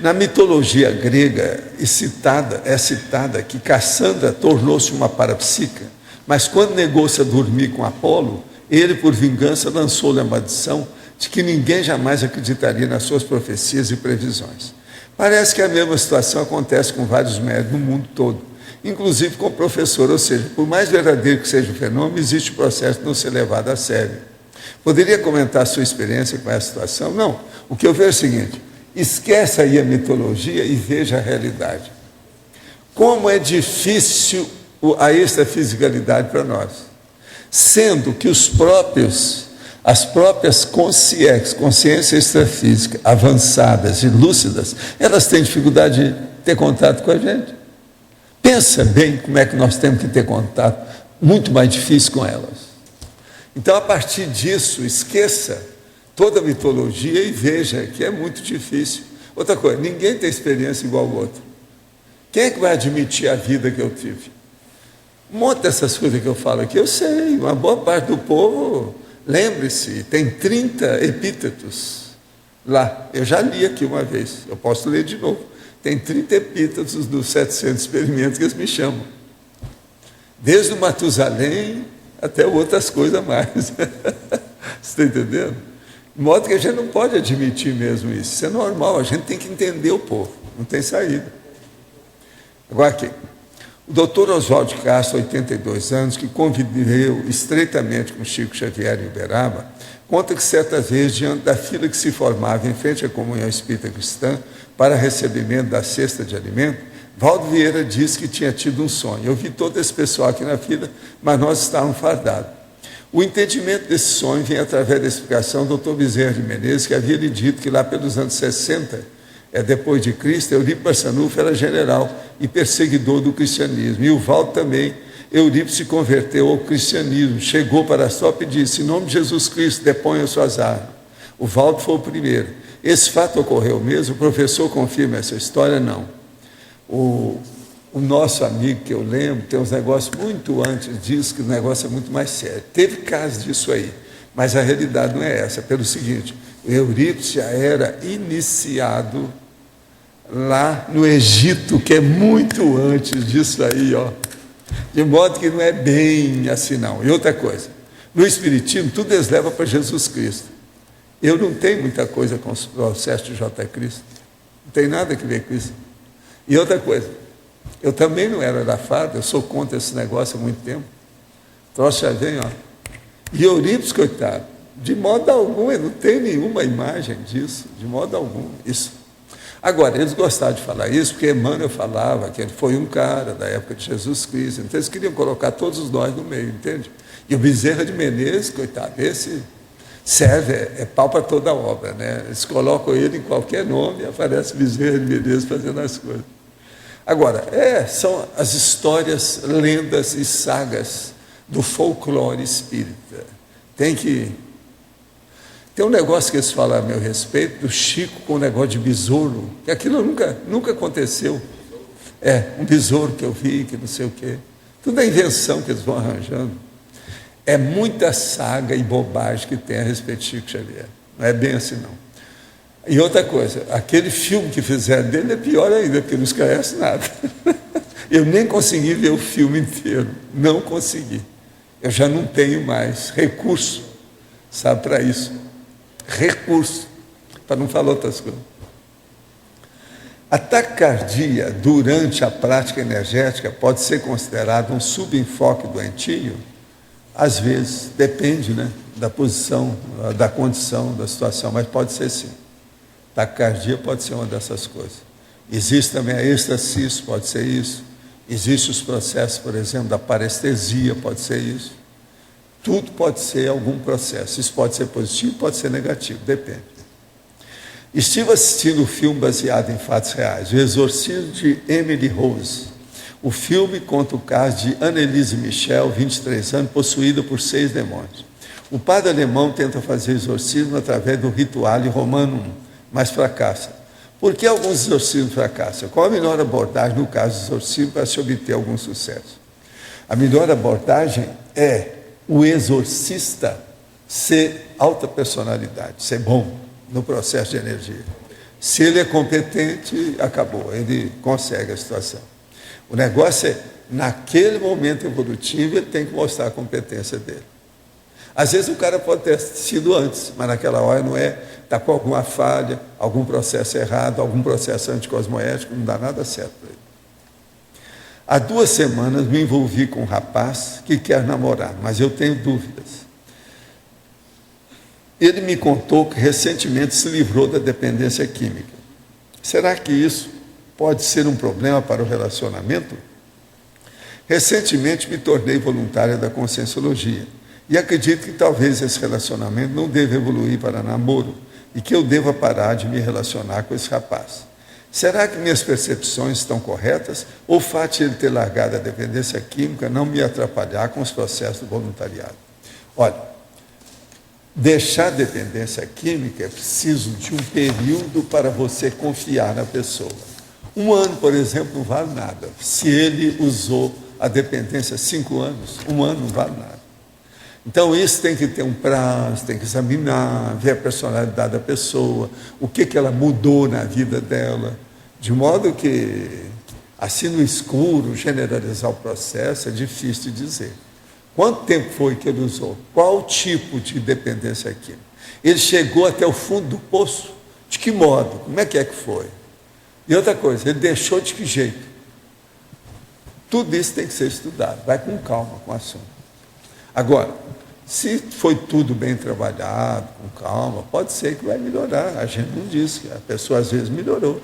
na mitologia grega é citada que Cassandra tornou-se uma parapsíquica, mas quando negou-se a dormir com Apolo, ele, por vingança, lançou-lhe a maldição de que ninguém jamais acreditaria nas suas profecias e previsões. Parece que a mesma situação acontece com vários médicos no mundo todo, inclusive com o professor, ou seja, por mais verdadeiro que seja o fenômeno, existe o processo de não ser levado a sério. Poderia comentar a sua experiência com essa situação? Não. O que eu vejo é o seguinte: esquece aí a mitologia e veja a realidade. Como é difícil a extrafisicalidade para nós, sendo que as próprias consciências extrafísicas avançadas e lúcidas, elas têm dificuldade de ter contato com a gente. Pensa bem como é que nós temos que ter contato, muito mais difícil com elas. Então, a partir disso, esqueça toda a mitologia e veja que é muito difícil. Outra coisa, ninguém tem experiência igual ao outro. Quem é que vai admitir a vida que eu tive? Um monte dessas coisas que eu falo aqui, eu sei, uma boa parte do povo, lembre-se, tem 30 epítetos lá. Eu já li aqui uma vez, eu posso ler de novo. Tem 30 epítetos dos 700 experimentos que eles me chamam. Desde o Matusalém até outras coisas mais. Você está entendendo? De modo que a gente não pode admitir mesmo isso. Isso é normal, a gente tem que entender o povo, não tem saída. Agora aqui. O doutor Oswaldo de Castro, 82 anos, que conviveu estreitamente com Chico Xavier em Uberaba, conta que certa vez, diante da fila que se formava em frente à comunhão espírita cristã para recebimento da cesta de alimento, Valdo Vieira disse que tinha tido um sonho. Eu vi todo esse pessoal aqui na fila, mas nós estávamos fardados. O entendimento desse sonho vem através da explicação do Dr. Bezerra de Menezes, que havia lhe dito que lá pelos anos 60, depois de Cristo, Eurípides Barçanufo era general e perseguidor do cristianismo. E o Valdo também. Eurípides se converteu ao cristianismo, chegou para a sopa e disse: em nome de Jesus Cristo, deponha suas armas. O Valdo foi o primeiro. Esse fato ocorreu mesmo? O professor confirma essa história? Não. O nosso amigo, que eu lembro, tem uns negócios muito antes disso, que o negócio é muito mais sério. Teve casos disso aí, mas a realidade não é essa. Pelo seguinte, o Eurípides já era iniciado lá no Egito, que é muito antes disso aí, ó. De modo que não é bem assim, não. E outra coisa, no Espiritismo, tudo eles levam para Jesus Cristo. Eu não tenho muita coisa com o processo de J. Cristo. Não tem nada a ver com isso. E outra coisa, eu também não era da farda, eu sou contra esse negócio há muito tempo. Troço já vem, ó. E Eurípides, coitado, de modo algum, eu não tenho nenhuma imagem disso, de modo algum, isso. Agora, eles gostavam de falar isso, porque Emmanuel falava que ele foi um cara da época de Jesus Cristo, então eles queriam colocar todos nós no meio, entende? E o Bezerra de Menezes, coitado, esse serve, é pau para toda a obra, né? Eles colocam ele em qualquer nome e aparece Bezerra de Menezes fazendo as coisas. Agora, são as histórias, lendas e sagas do folclore espírita. Tem um negócio que eles falam a meu respeito, do Chico com o negócio de besouro, que aquilo nunca aconteceu. Um besouro que eu vi, que não sei o quê. Tudo é invenção que eles vão arranjando. É muita saga e bobagem que tem a respeito de Chico Xavier. Não é bem assim, não. E outra coisa, aquele filme que fizeram dele é pior ainda, porque não esclarece nada. Eu nem consegui ver o filme inteiro, não consegui. Eu já não tenho mais recurso, sabe, para isso. Recurso, para não falar outras coisas. A taquicardia durante a prática energética pode ser considerada um subenfoque doentio? Às vezes, depende, né, da posição, da condição, da situação, mas pode ser sim. Taquicardia pode ser uma dessas coisas. Existe também a êxtase, pode ser isso. Existem os processos, por exemplo, da parestesia, pode ser isso. Tudo pode ser algum processo. Isso pode ser positivo, pode ser negativo, depende. Estive assistindo o filme baseado em fatos reais, O Exorcismo de Emily Rose. O filme conta o caso de Annelise Michel, 23 anos, possuída por 6 demônios. O padre alemão tenta fazer exorcismo através do ritual romano, mas fracassa. Por que alguns exorcismos fracassam? Qual a melhor abordagem no caso do exorcismo para se obter algum sucesso? A melhor abordagem é o exorcista ser alta personalidade, ser bom no processo de energia. Se ele é competente, acabou, ele consegue a situação. O negócio é, naquele momento evolutivo, ele tem que mostrar a competência dele. Às vezes o cara pode ter sido antes, mas naquela hora não é, está com alguma falha, algum processo errado, algum processo anticosmoético, não dá nada certo para ele. Há 2 semanas me envolvi com um rapaz que quer namorar, mas eu tenho dúvidas. Ele me contou que recentemente se livrou da dependência química. Será que isso pode ser um problema para o relacionamento? Recentemente me tornei voluntária da Conscienciologia e acredito que talvez esse relacionamento não deva evoluir para namoro e que eu deva parar de me relacionar com esse rapaz. Será que minhas percepções estão corretas ou o fato de ele ter largado a dependência química não me atrapalhar com os processos do voluntariado? Olha, deixar a dependência química é preciso de um período para você confiar na pessoa. 1 ano, por exemplo, não vale nada. Se ele usou a dependência 5 anos, 1 ano não vale nada. Então, isso tem que ter um prazo, tem que examinar, ver a personalidade da pessoa, o que ela mudou na vida dela, de modo que, assim no escuro, generalizar o processo é difícil de dizer. Quanto tempo foi que ele usou? Qual tipo de dependência química? Ele chegou até o fundo do poço? De que modo? Como é que foi? E outra coisa, ele deixou de que jeito? Tudo isso tem que ser estudado, vai com calma com o assunto. Agora, se foi tudo bem trabalhado, com calma, pode ser que vai melhorar. A gente não disse, a pessoa às vezes melhorou.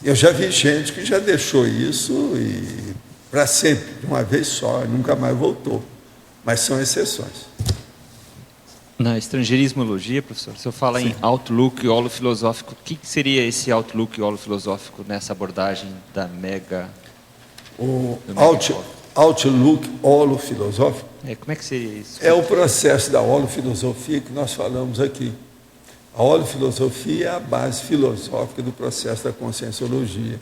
Eu já vi gente que já deixou isso e para sempre, de uma vez só, e nunca mais voltou. Mas são exceções. Na estrangeirismologia, professor, o senhor fala em outlook e holo filosófico. O que seria esse outlook e holo filosófico nessa abordagem da mega... O outlook holo filosófico? Como é que seria isso? É o processo da holofilosofia que nós falamos aqui. A holofilosofia é a base filosófica do processo da conscienciologia,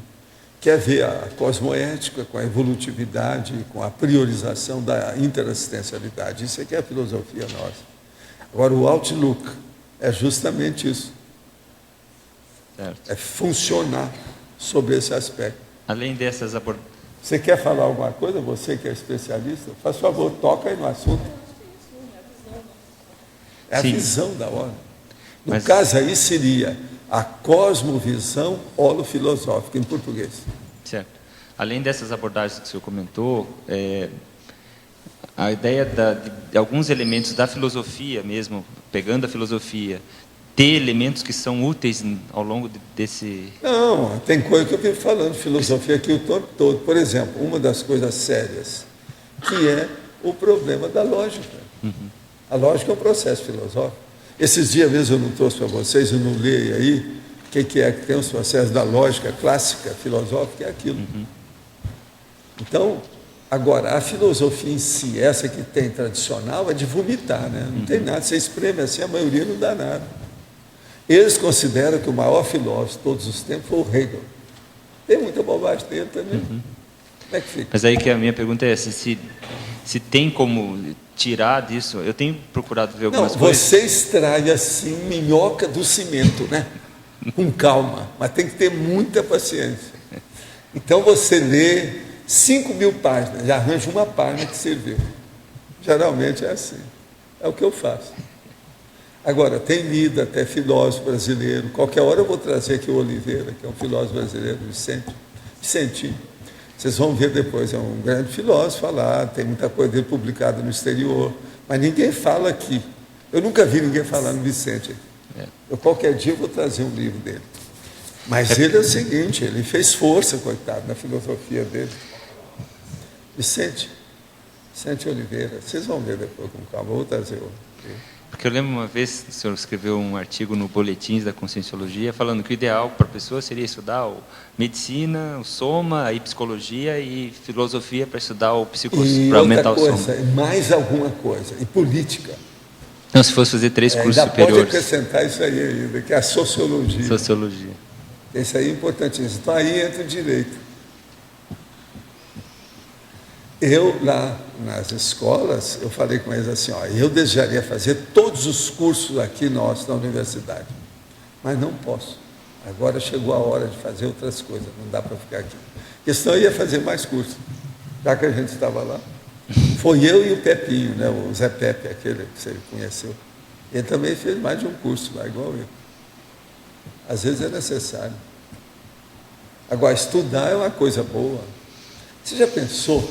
que é ver a cosmoética com a evolutividade, com a priorização da interassistencialidade. Isso aqui é a filosofia nossa. Agora, o outlook é justamente isso. Certo. É funcionar sobre esse aspecto. Além dessas abordagens... Você quer falar alguma coisa? Você que é especialista, faz favor, toca aí no assunto. É a visão da ordem. No caso aí seria a cosmovisão holofilosófica, em português. Certo. Além dessas abordagens que o senhor comentou, a ideia de alguns elementos da filosofia mesmo, pegando a filosofia, ter elementos que são úteis ao longo desse... Não, tem coisa que eu vivo falando, filosofia aqui o tempo todo. Por exemplo, uma das coisas sérias, que é o problema da lógica. A lógica é um processo filosófico. Esses dias mesmo eu não trouxe para vocês, eu não leio aí, o que é que tem os processos da lógica clássica, filosófica, é aquilo. Então, agora, a filosofia em si, essa que tem tradicional, é de vomitar, né? Não tem nada, você espreme assim, a maioria não dá nada. Eles consideram que o maior filósofo de todos os tempos foi o Hegel. Tem muita bobagem dele também. Como é que fica? Mas aí que a minha pergunta é essa, se tem como tirar disso, eu tenho procurado ver algumas coisas. Você extrai assim minhoca do cimento, né? Com calma, mas tem que ter muita paciência. Então você lê 5.000 páginas, já arranja uma página que serviu. Geralmente é assim. É o que eu faço. Agora, tem lido até filósofo brasileiro. Qualquer hora eu vou trazer aqui o Oliveira, que é um filósofo brasileiro, Vicentinho. Vocês vão ver depois, é um grande filósofo lá, tem muita coisa dele publicada no exterior, mas ninguém fala aqui. Eu nunca vi ninguém falar no Vicente aqui. Eu qualquer dia vou trazer um livro dele. Mas ele é o seguinte, ele fez força, coitado, na filosofia dele. Vicente Oliveira, vocês vão ver depois com calma, eu vou trazer outro. Porque eu lembro uma vez, o senhor escreveu um artigo no Boletins da Conscienciologia, falando que o ideal para a pessoa seria estudar medicina, o soma, aí psicologia e filosofia para estudar o psicologia, para aumentar o soma. Mais alguma coisa, e política. Então, se fosse fazer 3 cursos superiores. Pode acrescentar isso aí ainda, que é a sociologia. Sociologia. Isso aí é importantíssimo. Então, aí entra o direito. Eu, lá nas escolas, eu falei com eles assim, eu desejaria fazer todos os cursos aqui nossos na universidade, mas não posso. Agora chegou a hora de fazer outras coisas, não dá para ficar aqui. Porque senão eu ia fazer mais cursos, já que a gente estava lá. Foi eu e o Pepinho, né, o Zé Pepe, aquele que você conheceu. Ele também fez mais de um curso lá, igual eu. Às vezes é necessário. Agora, estudar é uma coisa boa. Você já pensou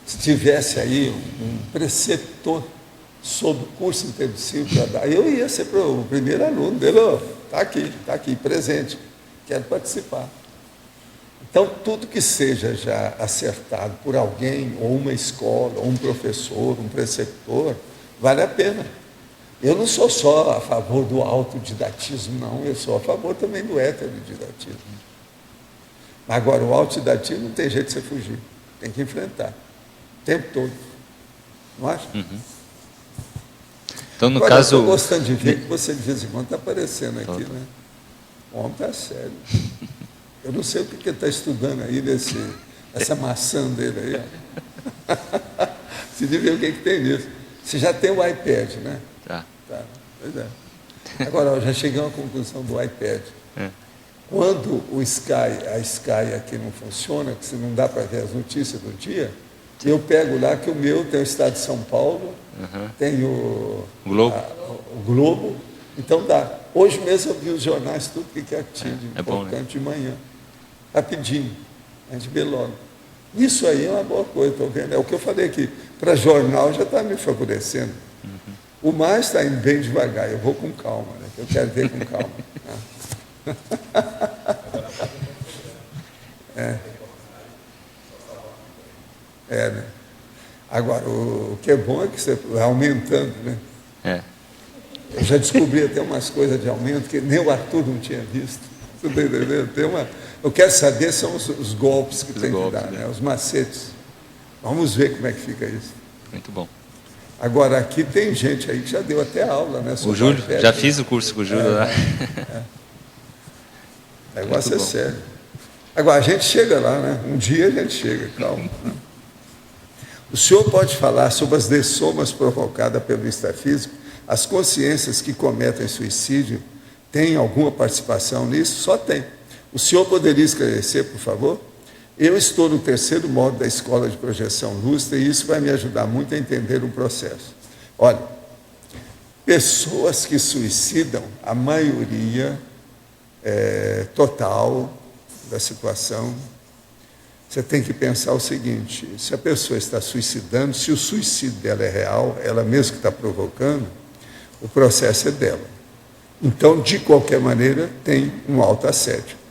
se tivesse aí um preceptor sobre curso intensivo para dar? Eu ia ser o primeiro aluno dele, está aqui, presente, quero participar. Então, tudo que seja já acertado por alguém, ou uma escola, ou um professor, um preceptor, vale a pena. Eu não sou só a favor do autodidatismo, não, eu sou a favor também do heterodidatismo. Agora, o autodidatismo não tem jeito de você fugir, tem que enfrentar, o tempo todo. Não acha? Então, no Agora, caso... eu estou gostando de ver que você, de vez em quando, está aparecendo aqui, né? O homem está sério. Eu não sei o que ele está estudando aí, essa maçã dele aí. Você devia ver o que tem nisso. Você já tem o iPad, né? Tá. Pois é. Agora, eu já cheguei a uma conclusão do iPad. Quando a Sky aqui não funciona, que você não dá para ver as notícias do dia, eu pego lá que o meu tem o Estado de São Paulo, tem o Globo, então dá. Hoje mesmo eu vi os jornais, tudo que tinha de importante de manhã. Rapidinho, a gente vê logo. Isso aí é uma boa coisa, estou vendo. É o que eu falei aqui. Para jornal já está me favorecendo. O mais está indo bem devagar, eu vou com calma, né? Eu quero ver com calma. Né? Agora, o que é bom é que você vai aumentando, né? Eu já descobri até umas coisas de aumento que nem o Arthur não tinha visto. Você está entendendo? Eu quero saber são os golpes que tem que dar, né? Os macetes. Vamos ver como é que fica isso. Muito bom. Agora, aqui tem gente aí que já deu até aula, né? O Júlio, já fiz o curso com o Júlio lá. O negócio é sério. Agora, a gente chega lá, né? Um dia a gente chega, calma. Né? O senhor pode falar sobre as dessomas provocadas pelo extrafísico? As consciências que cometem suicídio têm alguma participação nisso? Só tem. O senhor poderia esclarecer, por favor? Eu estou no 3º módulo da Escola de Projeção Lúcida e isso vai me ajudar muito a entender o processo. Olha, pessoas que suicidam, a maioria total da situação, você tem que pensar o seguinte: se a pessoa está suicidando, se o suicídio dela é real, ela mesma que está provocando, o processo é dela. Então, de qualquer maneira, tem um autoassédio.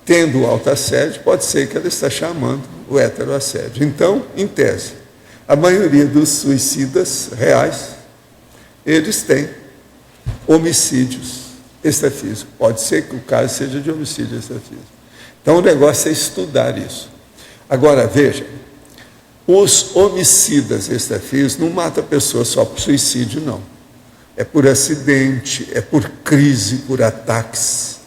Tendo o autoassédio, pode ser que ela está chamando o heteroassédio. Então, em tese, a maioria dos suicidas reais, eles têm homicídios extrafísicos. Pode ser que o caso seja de homicídio extrafísico. Então, o negócio é estudar isso. Agora, veja, os homicidas extrafísicos não matam a pessoa só por suicídio, não. É por acidente, é por crise, por ataques,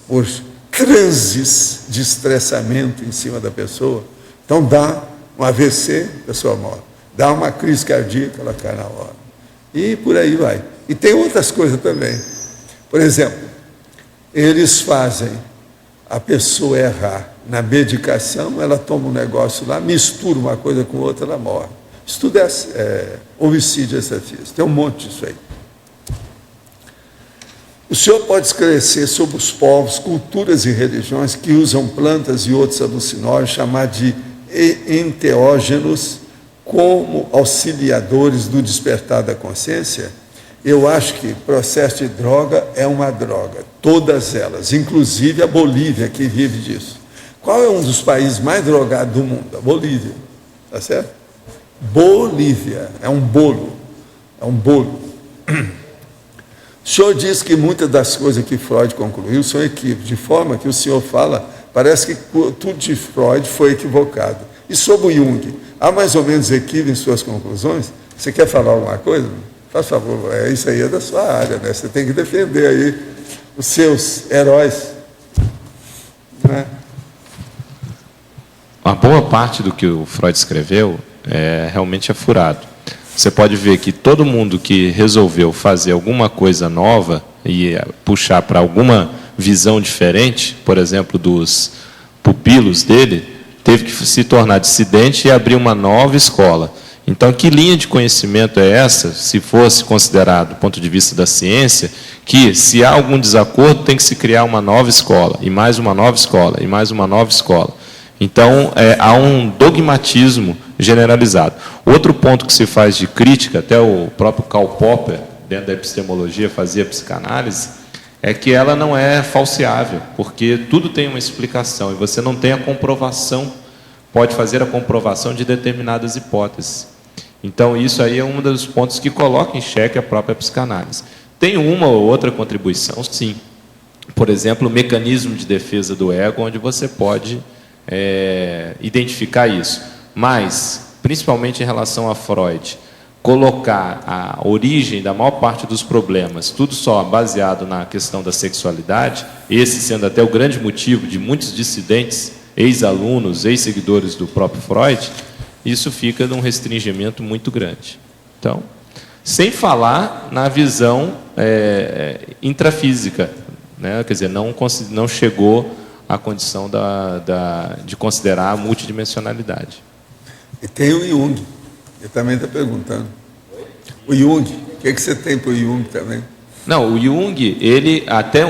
por transes de estressamento em cima da pessoa. Então, dá um AVC, a pessoa morre. Dá uma crise cardíaca, ela cai na hora. E por aí vai. E tem outras coisas também. Por exemplo, eles fazem a pessoa errar na medicação, ela toma um negócio lá, mistura uma coisa com outra, ela morre. Isso tudo é homicídio extrafísico. Tem um monte disso aí. O senhor pode esclarecer sobre os povos, culturas e religiões que usam plantas e outros alucinógenos, chamados de enteógenos, como auxiliadores do despertar da consciência? Eu acho que o processo de droga é uma droga, todas elas, inclusive a Bolívia, que vive disso. Qual é um dos países mais drogados do mundo? A Bolívia, tá certo? Bolívia, é um bolo, O senhor diz que muitas das coisas que Freud concluiu são equívocos, de forma que o senhor fala, parece que tudo de Freud foi equivocado. E sobre o Jung, há mais ou menos equívoco em suas conclusões? Você quer falar alguma coisa? Por favor, isso aí é da sua área, né? Você tem que defender aí os seus heróis. Né? Uma boa parte do que o Freud escreveu realmente é furado. Você pode ver que todo mundo que resolveu fazer alguma coisa nova e puxar para alguma visão diferente, por exemplo, dos pupilos dele, teve que se tornar dissidente e abrir uma nova escola. Então, que linha de conhecimento é essa, se fosse considerado do ponto de vista da ciência, que se há algum desacordo tem que se criar uma nova escola, e mais uma nova escola, e mais uma nova escola. Então, há um dogmatismo generalizado. Outro ponto que se faz de crítica, até o próprio Karl Popper, dentro da epistemologia, fazia psicanálise, é que ela não é falseável, porque tudo tem uma explicação, e você não tem a comprovação, pode fazer a comprovação de determinadas hipóteses. Então, isso aí é um dos pontos que coloca em xeque a própria psicanálise. Tem uma ou outra contribuição, sim. Por exemplo, o mecanismo de defesa do ego, onde você pode identificar isso. Mas, principalmente em relação a Freud, colocar a origem da maior parte dos problemas, tudo só baseado na questão da sexualidade, esse sendo até o grande motivo de muitos dissidentes, ex-alunos, ex-seguidores do próprio Freud, isso fica num restringimento muito grande. Então, sem falar na visão intrafísica, né? Quer dizer, não chegou à condição de considerar a multidimensionalidade. E tem o Jung, ele também está perguntando. O Jung, o que você tem para o Jung também? Não, o Jung, ele até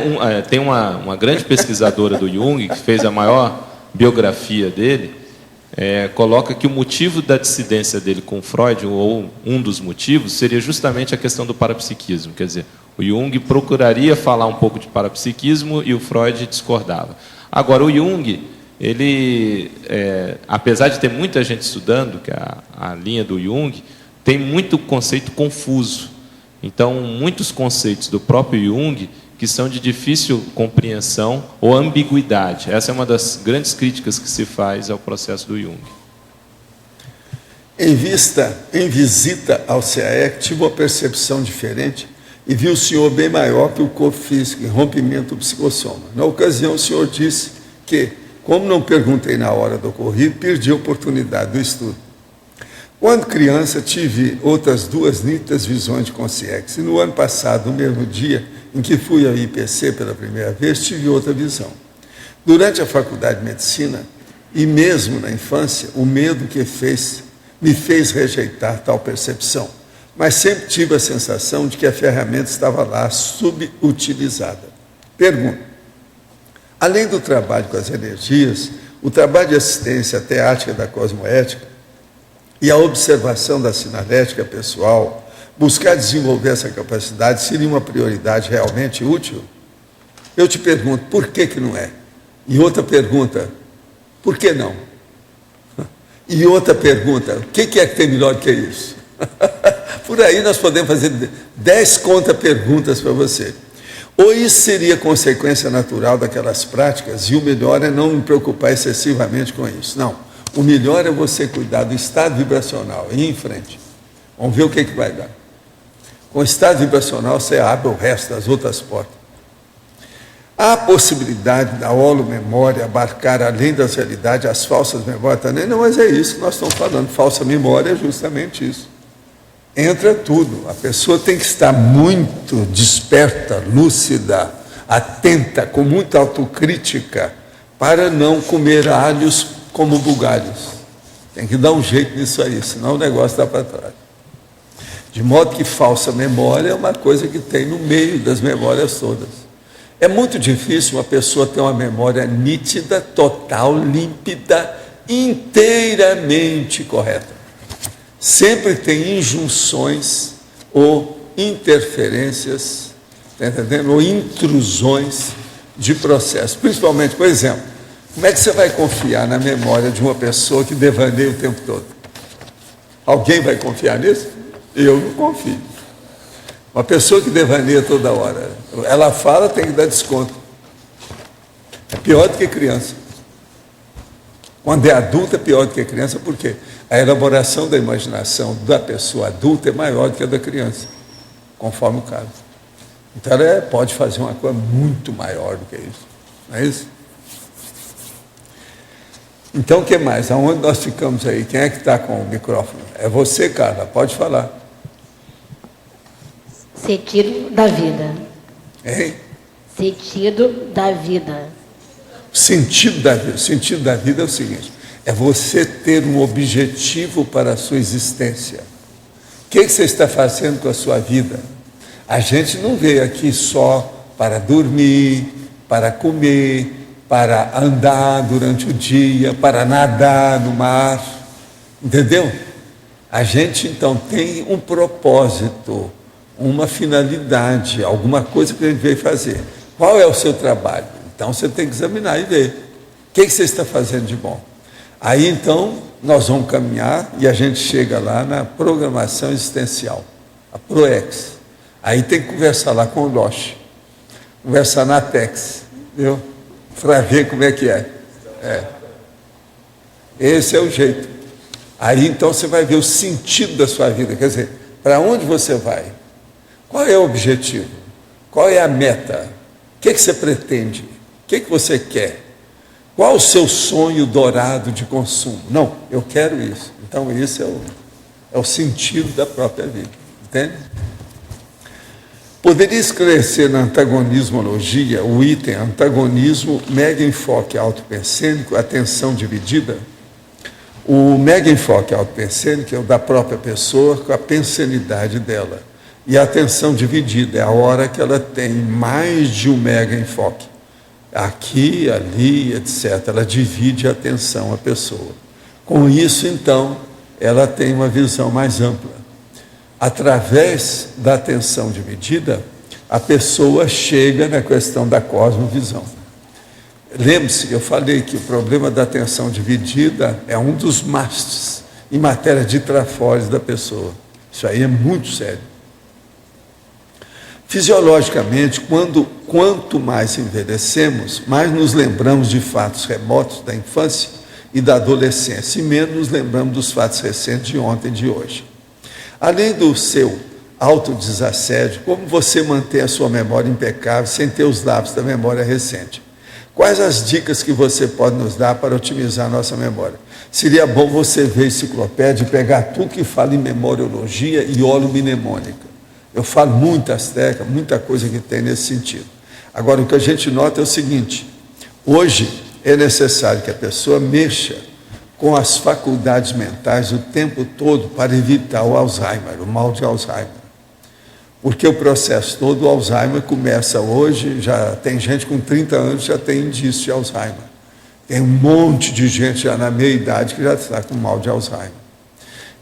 tem uma grande pesquisadora do Jung, que fez a maior biografia dele, coloca que o motivo da dissidência dele com Freud, ou um dos motivos, seria justamente a questão do parapsiquismo. Quer dizer, o Jung procuraria falar um pouco de parapsiquismo e o Freud discordava. Agora, o Jung, ele, apesar de ter muita gente estudando, que é a linha do Jung, tem muito conceito confuso. Então, muitos conceitos do próprio Jung que são de difícil compreensão ou ambiguidade. Essa é uma das grandes críticas que se faz ao processo do Jung. Em visita ao CAEC, tive uma percepção diferente e vi o senhor bem maior que o corpo físico, em rompimento do psicossoma. Na ocasião, o senhor disse que, como não perguntei na hora do ocorrido, perdi a oportunidade do estudo. Quando criança, tive outras 2 nítidas visões de consciência. E no ano passado, no mesmo dia em que fui ao IPC pela primeira vez, tive outra visão. Durante a faculdade de medicina, e mesmo na infância, o medo que me fez rejeitar tal percepção. Mas sempre tive a sensação de que a ferramenta estava lá, subutilizada. Pergunta: além do trabalho com as energias, o trabalho de assistência teática da cosmoética e a observação da sinalética pessoal, buscar desenvolver essa capacidade, seria uma prioridade realmente útil? Eu te pergunto, por que não é? E outra pergunta, por que não? E outra pergunta, o que é que tem melhor que isso? Por aí nós podemos fazer 10 contra-perguntas para você. Ou isso seria consequência natural daquelas práticas, e o melhor é não me preocupar excessivamente com isso. Não, o melhor é você cuidar do estado vibracional e ir em frente. Vamos ver o que vai dar. Com o estado vibracional você abre o resto das outras portas. Há a possibilidade da holomemória abarcar, além das realidades, as falsas memórias também? Não, mas é isso que nós estamos falando. Falsa memória é justamente isso. Entra tudo. A pessoa tem que estar muito desperta, lúcida, atenta, com muita autocrítica, para não comer alhos como bugalhos. Tem que dar um jeito nisso aí, senão o negócio está para trás. De modo que falsa memória é uma coisa que tem no meio das memórias todas. É muito difícil uma pessoa ter uma memória nítida, total, límpida, inteiramente correta. Sempre tem injunções ou interferências, está entendendo? Ou intrusões de processo. Principalmente, por exemplo, como é que você vai confiar na memória de uma pessoa que devaneia o tempo todo? Alguém vai confiar nisso? Eu não confio. Uma pessoa que devaneia toda hora, ela fala, tem que dar desconto. É pior do que criança. Quando é adulta, é pior do que criança, porque a elaboração da imaginação da pessoa adulta é maior do que a da criança, conforme o caso. Então, ela pode fazer uma coisa muito maior do que isso. Não é isso? Então, o que mais? Aonde nós ficamos aí? Quem é que está com o microfone? É você, Carla, pode falar. Sentido da vida. Hein? Sentido da vida. O sentido da vida é o seguinte: é você ter um objetivo para a sua existência. O que você está fazendo com a sua vida? A gente não veio aqui só para dormir, para comer, para andar durante o dia, para nadar no mar, entendeu? A gente então tem um propósito, uma finalidade, alguma coisa que a gente veio fazer. Qual é o seu trabalho? Então você tem que examinar e ver. O que você está fazendo de bom? Aí então nós vamos caminhar e a gente chega lá na programação existencial, a ProEx. Aí tem que conversar lá com o Loche, conversar na Apex, viu? Para ver como é que é. Esse é o jeito. Aí então você vai ver o sentido da sua vida, quer dizer, para onde você vai? Qual é o objetivo? Qual é a meta? O que você pretende? O que você quer? Qual o seu sonho dourado de consumo? Não, eu quero isso. Então, esse é o sentido da própria vida. Entende? Poderia esclarecer na antagonismologia o item antagonismo, mega enfoque autopensênico, atenção dividida? O mega enfoque autopensênico é o da própria pessoa com a pensenidade dela. E a atenção dividida é a hora que ela tem mais de um mega enfoque. Aqui, ali, etc. Ela divide a atenção à pessoa. Com isso, então, ela tem uma visão mais ampla. Através da atenção dividida, a pessoa chega na questão da cosmovisão. Lembre-se, eu falei que o problema da atenção dividida é um dos mastes em matéria de trafores da pessoa. Isso aí é muito sério. Fisiologicamente, quanto mais envelhecemos, mais nos lembramos de fatos remotos da infância e da adolescência, e menos nos lembramos dos fatos recentes de ontem e de hoje. Além do seu autodesassédio, como você mantém a sua memória impecável sem ter os lapsos da memória recente? Quais as dicas que você pode nos dar para otimizar a nossa memória? Seria bom você ver a enciclopédia e pegar tudo que fala em memoriologia e holomnemônica. Eu falo muitas técnicas, muita coisa que tem nesse sentido. Agora, o que a gente nota é o seguinte: hoje é necessário que a pessoa mexa com as faculdades mentais o tempo todo para evitar o Alzheimer, o mal de Alzheimer. Porque o processo todo, o Alzheimer começa hoje, já tem gente com 30 anos já tem indício de Alzheimer. Tem um monte de gente já na meia idade que já está com mal de Alzheimer.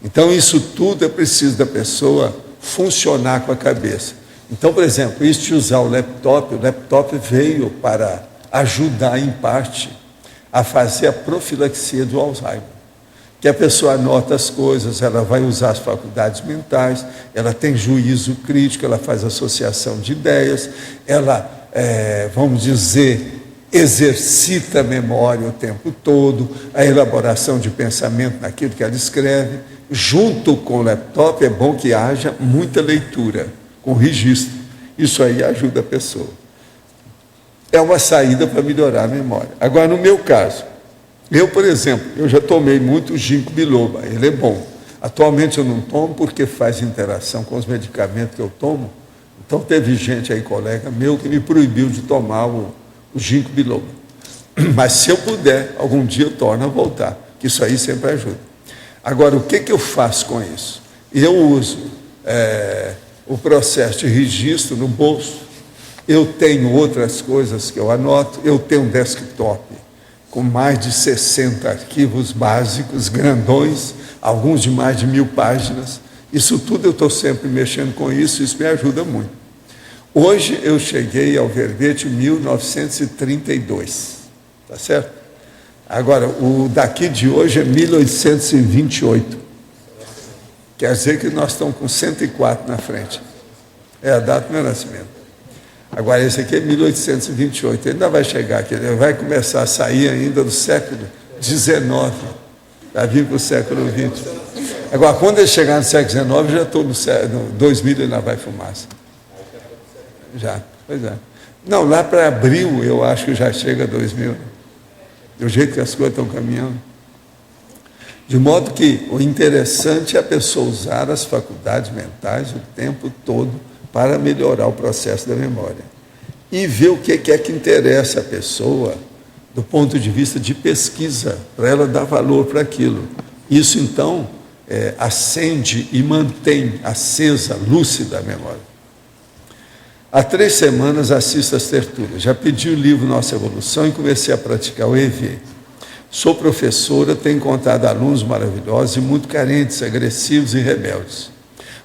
Então, isso tudo é preciso da pessoa funcionar com a cabeça. Então, por exemplo, isso de usar o laptop veio para ajudar, em parte, a fazer a profilaxia do Alzheimer. Que a pessoa anota as coisas, ela vai usar as faculdades mentais, ela tem juízo crítico, ela faz associação de ideias, ela, vamos dizer, exercita a memória o tempo todo, a elaboração de pensamento naquilo que ela escreve. Junto com o laptop é bom que haja muita leitura, com registro. Isso aí ajuda a pessoa. É uma saída para melhorar a memória. Agora, no meu caso, eu, por exemplo, eu já tomei muito ginkgo biloba, ele é bom. Atualmente eu não tomo porque faz interação com os medicamentos que eu tomo. Então teve gente aí, colega meu, que me proibiu de tomar o ginkgo biloba. Mas se eu puder, algum dia eu torno a voltar, que isso aí sempre ajuda. Agora, o que eu faço com isso? Eu uso o processo de registro no bolso, eu tenho outras coisas que eu anoto, eu tenho um desktop com mais de 60 arquivos básicos, grandões, alguns de mais de 1000 páginas. Isso tudo eu estou sempre mexendo com isso me ajuda muito. Hoje eu cheguei ao verbete 1932, tá certo? Agora, o daqui de hoje é 1828. Quer dizer que nós estamos com 104 na frente. É a data do meu nascimento. Agora, esse aqui é 1828. Ele ainda vai chegar aqui, ele vai começar a sair ainda do século XIX. Vai vir para o século XX. Agora, quando ele chegar no século XIX, já estou no 2000, ele ainda vai fumaça. Já, pois é. Não, lá para abril, eu acho que já chega 2000. Do jeito que as coisas estão caminhando. De modo que o interessante é a pessoa usar as faculdades mentais o tempo todo para melhorar o processo da memória. E ver o que é que interessa a pessoa do ponto de vista de pesquisa, para ela dar valor para aquilo. Isso, então, acende e mantém acesa, lúcida a memória. Há 3 semanas assisto às tertúlias. Já pedi o livro Nossa Evolução e comecei a praticar o EV. Sou professora, tenho encontrado alunos maravilhosos e muito carentes, agressivos e rebeldes.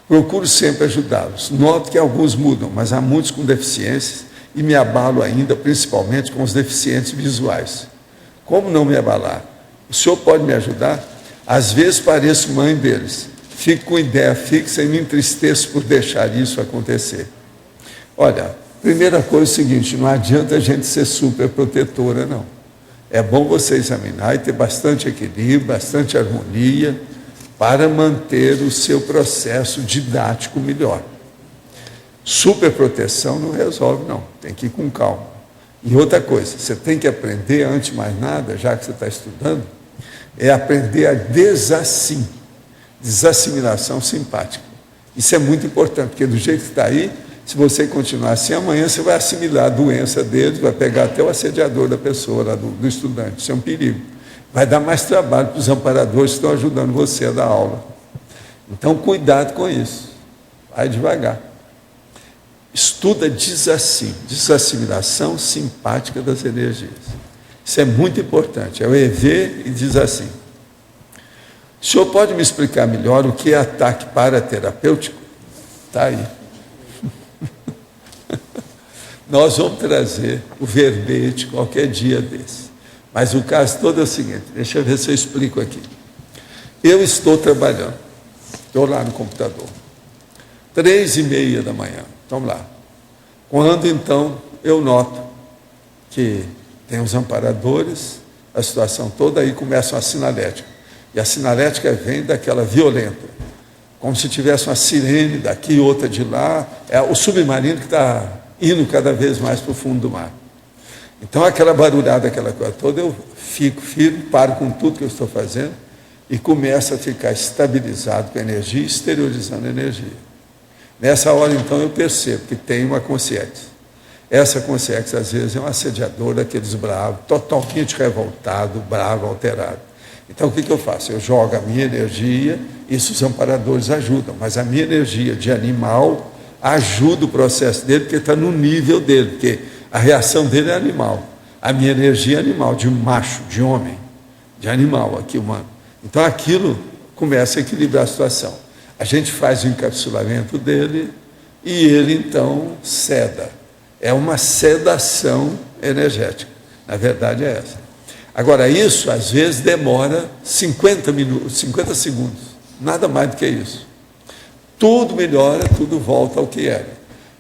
Procuro sempre ajudá-los. Noto que alguns mudam, mas há muitos com deficiências e me abalo ainda, principalmente com os deficientes visuais. Como não me abalar? O senhor pode me ajudar? Às vezes pareço mãe deles. Fico com ideia fixa e me entristeço por deixar isso acontecer. Olha, primeira coisa é o seguinte, não adianta a gente ser super protetora, não. É bom você examinar e ter bastante equilíbrio, bastante harmonia, para manter o seu processo didático melhor. Superproteção não resolve, não. Tem que ir com calma. E outra coisa, você tem que aprender, antes de mais nada, já que você está estudando, é aprender a desassimilação simpática. Isso é muito importante, porque do jeito que está aí, se você continuar assim, amanhã você vai assimilar a doença deles, vai pegar até o assediador da pessoa, lá do estudante. Isso é um perigo. Vai dar mais trabalho para os amparadores que estão ajudando você a dar aula. Então, cuidado com isso. Vai devagar. Estuda desassimilação simpática das energias. Isso é muito importante. É o EV e diz assim. O senhor pode me explicar melhor o que é ataque paraterapêutico? Está aí. Nós vamos trazer o verbete qualquer dia desse. Mas o caso todo é o seguinte, deixa eu ver se eu explico aqui. Eu estou trabalhando, estou lá no computador, 3h30 da manhã, vamos lá. Quando então eu noto que tem os amparadores, a situação toda, aí começa uma sinalética. E a sinalética vem daquela violenta, como se tivesse uma sirene daqui, outra de lá, é o submarino que está indo cada vez mais para o fundo do mar. Então aquela barulhada, aquela coisa toda, eu fico firme, paro com tudo que eu estou fazendo e começo a ficar estabilizado com a energia, exteriorizando a energia. Nessa hora então eu percebo que tem uma consciência. Essa consciência às vezes é um assediador daqueles bravos, totalmente revoltado, bravo, alterado. Então o que eu faço? Eu jogo a minha energia, isso os amparadores ajudam, mas a minha energia de animal ajuda o processo dele, porque está no nível dele, porque a reação dele é animal. A minha energia é animal, de macho, de homem, de animal, aqui humano. Então aquilo começa a equilibrar a situação. A gente faz o encapsulamento dele e ele então ceda. É uma sedação energética. Na verdade é essa. Agora isso às vezes demora 50 minutos, 50 segundos. Nada mais do que isso. Tudo melhora, tudo volta ao que era.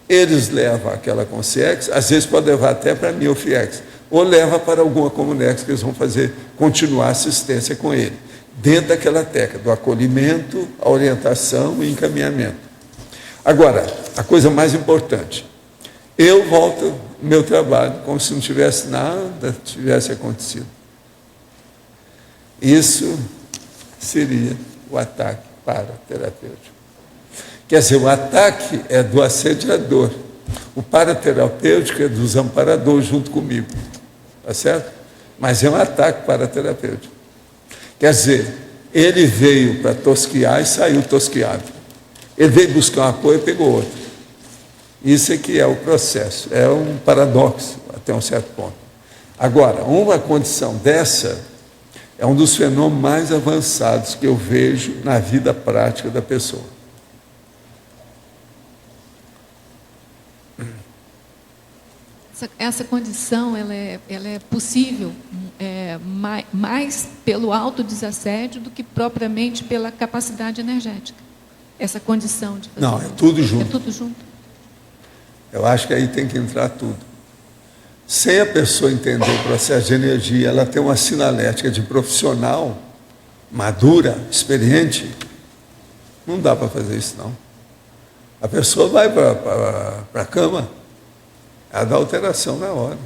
Eles levam aquela consciência, às vezes pode levar até para a miofiex, ou leva para alguma comunex que eles vão fazer, continuar a assistência com ele, dentro daquela técnica do acolhimento, a orientação e encaminhamento. Agora, a coisa mais importante, eu volto ao meu trabalho como se não tivesse nada tivesse acontecido. Isso seria o ataque paraterapêutico. Quer dizer, o ataque é do assediador, o paraterapêutico é dos amparadores junto comigo, tá certo? Mas é um ataque paraterapêutico. Quer dizer, ele veio para tosquiar e saiu tosquiado. Ele veio buscar uma coisa e pegou outra. Isso é que é o processo, é um paradoxo até um certo ponto. Agora, uma condição dessa é um dos fenômenos mais avançados que eu vejo na vida prática da pessoa. Essa condição ela é possível mais pelo autodesassédio do que propriamente pela capacidade energética. Essa condição de fazer. Não, é tudo junto. É tudo junto. Eu acho que aí tem que entrar tudo. Sem a pessoa entender o processo de energia, ela tem uma sinalética de profissional, madura, experiente, não dá para fazer isso não. A pessoa vai para a cama, ela dá alteração na hora.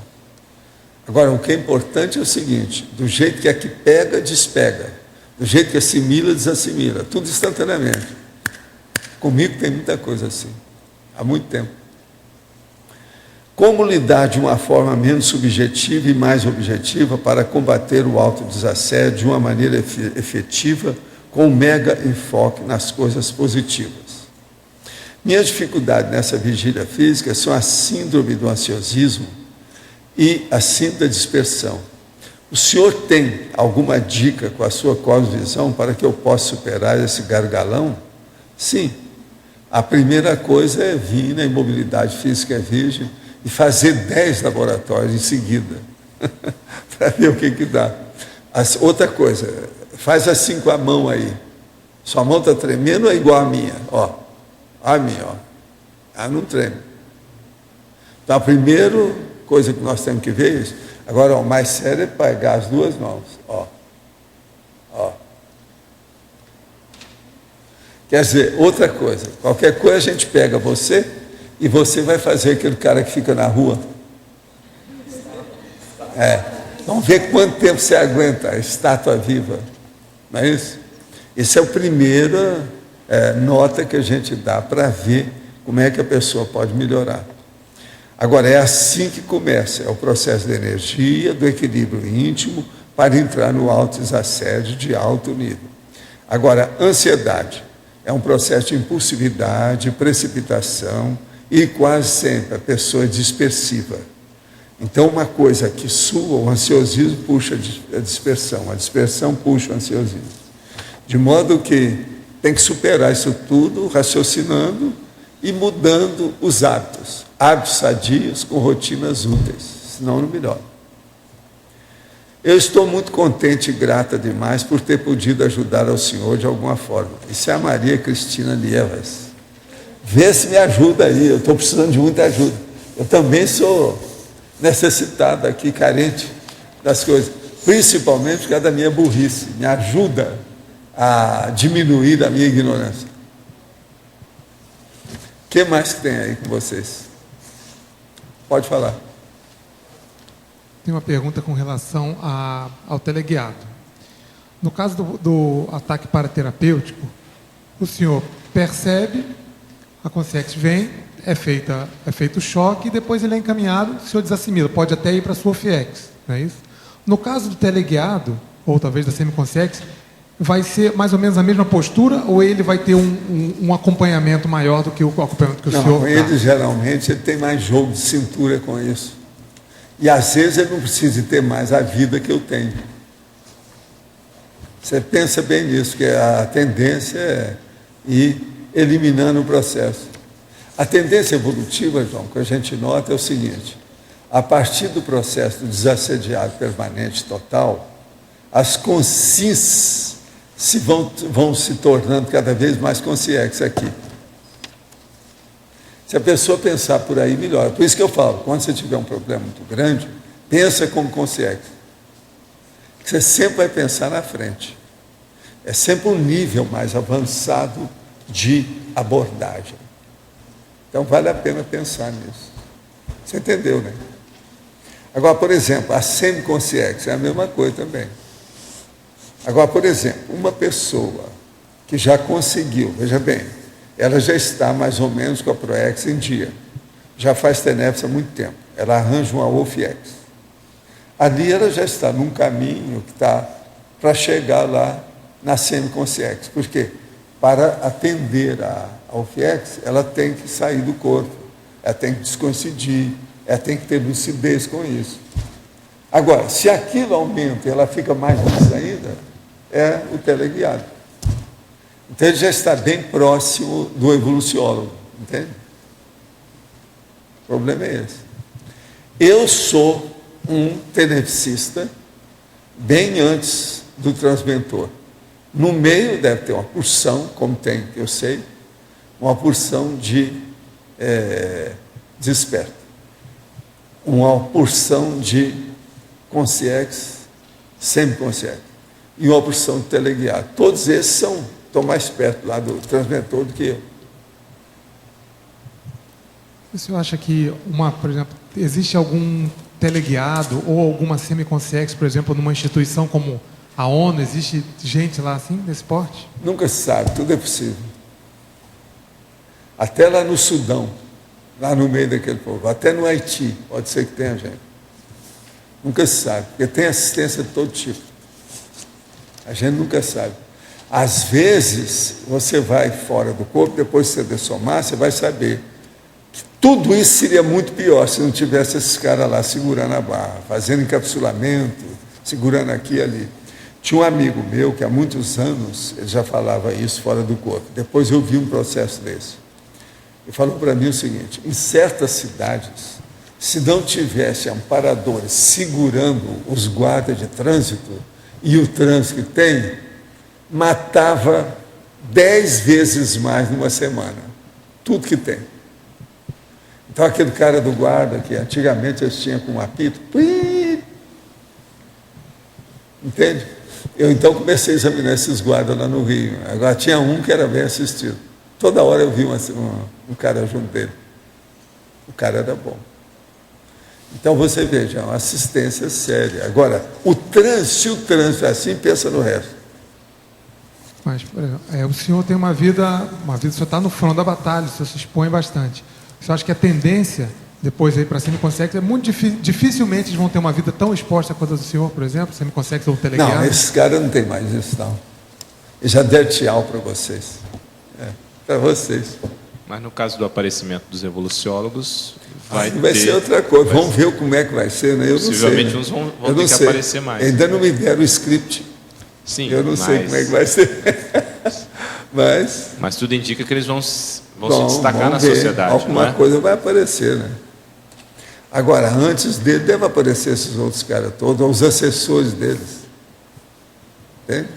Agora, o que é importante é o seguinte, do jeito que aqui pega, despega. Do jeito que assimila, desassimila. Tudo instantaneamente. Comigo tem muita coisa assim, há muito tempo. Como lidar de uma forma menos subjetiva e mais objetiva para combater o autodesassédio de uma maneira efetiva, com um mega enfoque nas coisas positivas? Minha dificuldade nessa vigília física são a síndrome do ansiosismo e a síndrome da dispersão. O senhor tem alguma dica com a sua cosmovisão para que eu possa superar esse gargalão? Sim. A primeira coisa é vir na imobilidade física virgem e fazer 10 laboratórios em seguida, para ver o que dá. Outra coisa, faz assim com a mão aí. Sua mão está tremendo ou é igual a minha? Ó, a minha, ó. Ela não treme. Então, a primeira coisa que nós temos que ver é isso. Agora, o mais sério é pegar as duas mãos. Ó. Ó. Quer dizer, outra coisa, qualquer coisa a gente pega você e você vai fazer aquele cara que fica na rua. Vamos ver quanto tempo você aguenta a estátua viva. Não é isso? Essa é a primeira nota que a gente dá para ver como é que a pessoa pode melhorar. Agora, é assim que começa, é o processo da energia, do equilíbrio íntimo, para entrar no autodesassédio de alto nível. Agora, ansiedade é um processo de impulsividade, precipitação, e quase sempre a pessoa é dispersiva. Então, uma coisa que sua, o ansiosismo puxa a dispersão puxa o ansiosismo. De modo que tem que superar isso tudo, raciocinando e mudando os hábitos. hábitos sadios com rotinas úteis, senão não melhora. Eu estou muito contente e grata demais por ter podido ajudar ao senhor de alguma forma. Isso é a Maria Cristina Lievas. Vê se me ajuda aí, eu estou precisando de muita ajuda. Eu também sou necessitado aqui, carente das coisas, principalmente por causa da minha burrice. Me ajuda a diminuir a minha ignorância. O que mais que tem aí com vocês? Pode falar. Tem uma pergunta com relação ao teleguiado. No caso do ataque paraterapêutico, o senhor percebe, a consciência vem, é feito o choque e depois ele é encaminhado, o senhor desassimila, pode até ir para a sua FIEX, não é isso? No caso do teleguiado, ou talvez da semiconsciência, vai ser mais ou menos a mesma postura ou ele vai ter um acompanhamento maior do que o acompanhamento que o senhor dá? Ele geralmente ele tem mais jogo de cintura com isso. E às vezes ele não precisa ter mais a vida que eu tenho. Você pensa bem nisso, que a tendência é ir eliminando o processo. A tendência evolutiva, João, que a gente nota é o seguinte: a partir do processo do desassediado permanente total, as consciências vão se tornando cada vez mais conscientes aqui. Se a pessoa pensar por aí, melhora. Por isso que eu falo, quando você tiver um problema muito grande, pensa como consciente. Você sempre vai pensar na frente. É sempre um nível mais avançado de abordagem. Então, vale a pena pensar nisso. Você entendeu, né? Agora, por exemplo, a semiconsciência é a mesma coisa também. Agora, por exemplo, uma pessoa que já conseguiu, veja bem, ela já está mais ou menos com a ProEx em dia. Já faz TENEPS há muito tempo. Ela arranja uma OFIEX. Ali ela já está num caminho que está para chegar lá na semiconsciência. Por quê? Para atender a OFIEX, ela tem que sair do corpo, ela tem que descoincidir, ela tem que ter lucidez com isso. Agora, se aquilo aumenta e ela fica mais lúcida ainda, é o teleguiado. Então ele já está bem próximo do evoluciólogo, entende? O problema é esse. Eu sou um tenepsista bem antes do transmentor. No meio deve ter uma porção, como tem, eu sei, uma porção de desperto. Uma porção de consciência, semiconsciência. E uma porção de teleguiado. Todos esses estão mais perto lá do transmentor do que eu. O senhor acha que, por exemplo, existe algum teleguiado ou alguma semiconsciência, por exemplo, numa instituição como a ONU, existe gente lá assim, nesse porte? Nunca se sabe, tudo é possível. Até lá no Sudão, lá no meio daquele povo, até no Haiti, pode ser que tenha gente. Nunca se sabe, porque tem assistência de todo tipo. A gente nunca sabe. Às vezes, você vai fora do corpo, depois que você dessomar, você vai saber que tudo isso seria muito pior se não tivesse esses caras lá segurando a barra, fazendo encapsulamento, segurando aqui e ali. Tinha um amigo meu que há muitos anos, ele já falava isso fora do corpo. Depois eu vi um processo desse. Ele falou para mim o seguinte: em certas cidades, se não tivesse amparadores segurando os guardas de trânsito, e o trânsito que tem, matava 10 vezes mais numa semana. Tudo que tem. Então aquele cara do guarda, que antigamente eles tinham com um apito, entende? Eu então comecei a examinar esses guardas lá no Rio. Agora tinha um que era bem assistido. Toda hora eu vi um cara junto dele. O cara era bom. Então você veja, uma assistência séria. Agora, se o trânsito é assim, pensa no resto. Mas, por exemplo, o senhor tem uma vida, o senhor está no front da batalha, o senhor se expõe bastante. O senhor acha que a tendência, depois aí para semiconsciência, é muito dificilmente eles vão ter uma vida tão exposta quanto a do senhor, por exemplo, semiconsciência ou teleguiado? Não, esses caras não tem mais isso, não. Eu já deram tchau para vocês. Para vocês. Mas no caso do aparecimento dos evoluciólogos, vai ser outra coisa. Vamos ver como é que vai ser, né? Eu não sei. Possivelmente uns vão ter que aparecer mais. Ainda não me deram o script. Sim, eu não sei como é que vai ser. Mas tudo indica que eles vão Vão se destacar na sociedade. Alguma coisa vai aparecer, né? Agora, antes dele, deve aparecer esses outros caras todos, os assessores deles. Entende?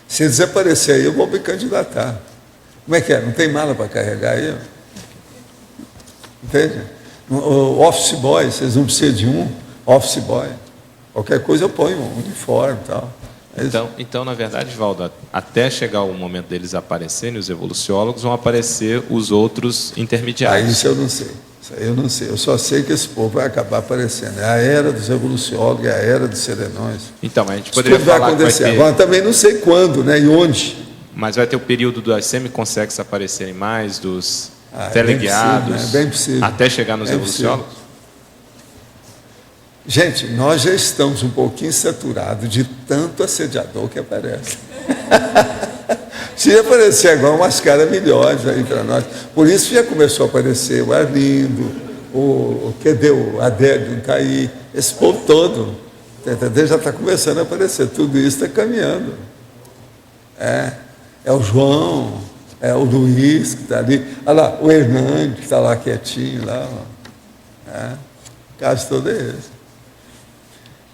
Se desaparecer aí, eu vou me candidatar. Como é que é? Não tem mala para carregar aí? Entende? O office boy, vocês não precisam de um office boy. Qualquer coisa eu ponho um uniforme e tal. Então, na verdade, Valdo, até chegar o momento deles aparecerem, os evoluciólogos, vão aparecer os outros intermediários. Isso eu não sei. Isso aí eu não sei. Eu só sei que esse povo vai acabar aparecendo. É a era dos evoluciólogos, é a era dos serenões. Então, a gente poderia falar vai acontecer. Agora também não sei quando, né? E onde. Mas vai ter o período dos semiconsex aparecerem mais, dos teleguiados, bem possível. Até chegar nos evoluciólogos? Gente, nós já estamos um pouquinho saturados de tanto assediador que aparece. Se aparecer agora umas caras melhores aí para nós. Por isso já começou a aparecer o Arlindo, o Adélio, não está aí, esse povo todo. Entendeu? Já está começando a aparecer. Tudo isso está caminhando. É o João, é o Luiz que está ali. Olha lá, o Hernando que está lá quietinho lá. O caso todo é esse.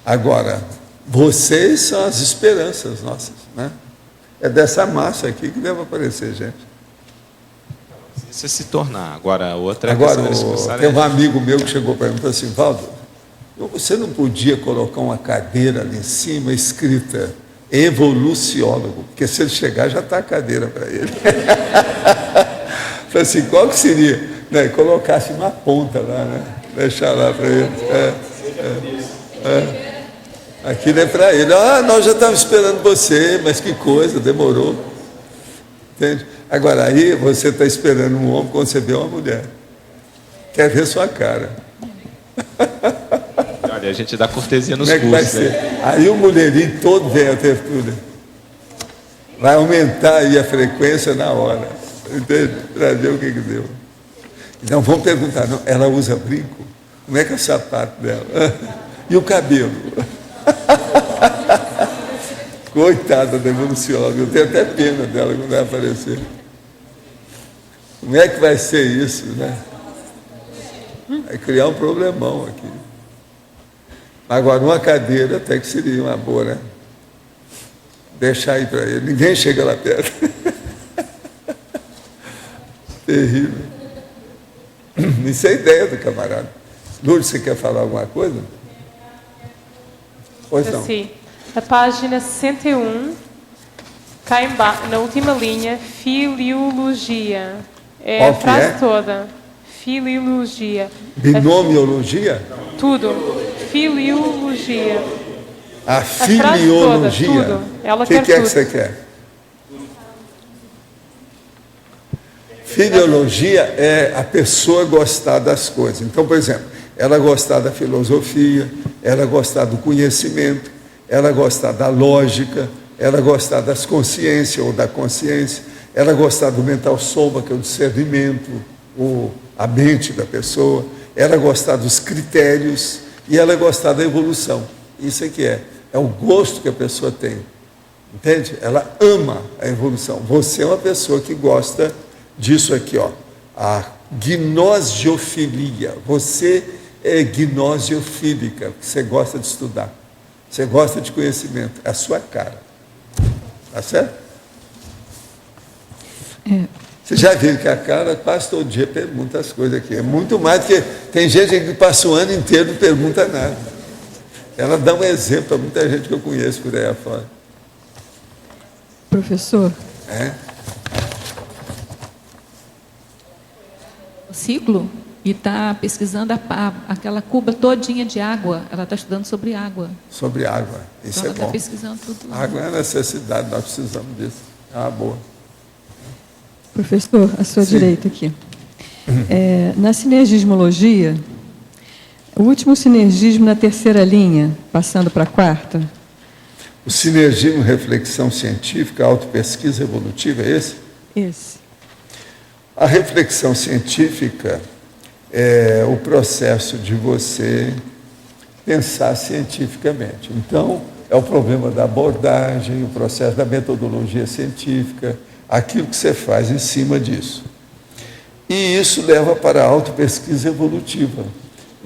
Agora, vocês são as esperanças nossas, né? É dessa massa aqui que deve aparecer, gente. Isso é se tornar. Agora, a outra tem um amigo meu que chegou para mim e falou assim, Valdo, você não podia colocar uma cadeira ali em cima escrita evoluciólogo, porque se ele chegar já está a cadeira para ele. Falei assim, qual que seria? Né? Colocasse uma ponta lá, né? Deixar lá para ele. Aquilo é para ele. Nós já estávamos esperando você, mas que coisa, demorou. Entende? Agora, aí você está esperando um homem quando você vê uma mulher. Quer ver sua cara. Olha, a gente dá cortesia nos cursos. Vai ser? Né? Aí o mulherinho todo vem a tertúlia. Vai aumentar aí a frequência na hora. Entende? Para ver o que deu. Então, vamos perguntar, não, ela usa brinco? Como é que é o sapato dela? E o cabelo? Coitada da evolucióloga, eu tenho até pena dela quando vai aparecer. Como é que vai ser isso, né? Vai criar um problemão aqui. Agora, uma cadeira até que seria uma boa, né? Deixar aí para ele, ninguém chega lá perto. Terrível. Isso é a ideia do camarada. Lourdes, você quer falar alguma coisa? Pois não. Sim. A página 61, cá embaixo, na última linha, filiologia. É a frase toda. Filiologia. Binomiologia? Tudo. Filiologia. A filiologia? Tudo. Ela quer tudo. O que é que você quer? Filiologia é a pessoa gostar das coisas. Então, por exemplo, ela gostar da filosofia, ela gostar do conhecimento, ela gostar da lógica, ela gostar das consciências ou da consciência, ela gostar do mental soma, que é o discernimento, a mente da pessoa, ela gostar dos critérios e ela gostar da evolução. Isso é que é o gosto que a pessoa tem. Entende? Ela ama a evolução. Você é uma pessoa que gosta disso aqui, ó, a gnosiofilia. Você é gnosiofílica, você gosta de estudar, você gosta de conhecimento, é a sua cara. Tá certo? Você já viu que a cara quase todo dia pergunta as coisas aqui. É muito mais do que tem gente que passa o ano inteiro e não pergunta nada. Ela dá um exemplo para muita gente que eu conheço por aí afora. Professor. Ciclo e está pesquisando aquela cuba todinha de água. Ela está estudando sobre água. Sobre água. Isso então é bom. Ela está pesquisando tudo. Água é necessidade, nós precisamos disso. Boa. Professor, à sua direita aqui. Na sinergismologia, o último sinergismo na terceira linha, passando para a quarta. O sinergismo, reflexão científica, autopesquisa evolutiva, é esse? Esse. A reflexão científica é o processo de você pensar cientificamente. Então, é o problema da abordagem, o processo da metodologia científica, aquilo que você faz em cima disso. E isso leva para a autopesquisa evolutiva.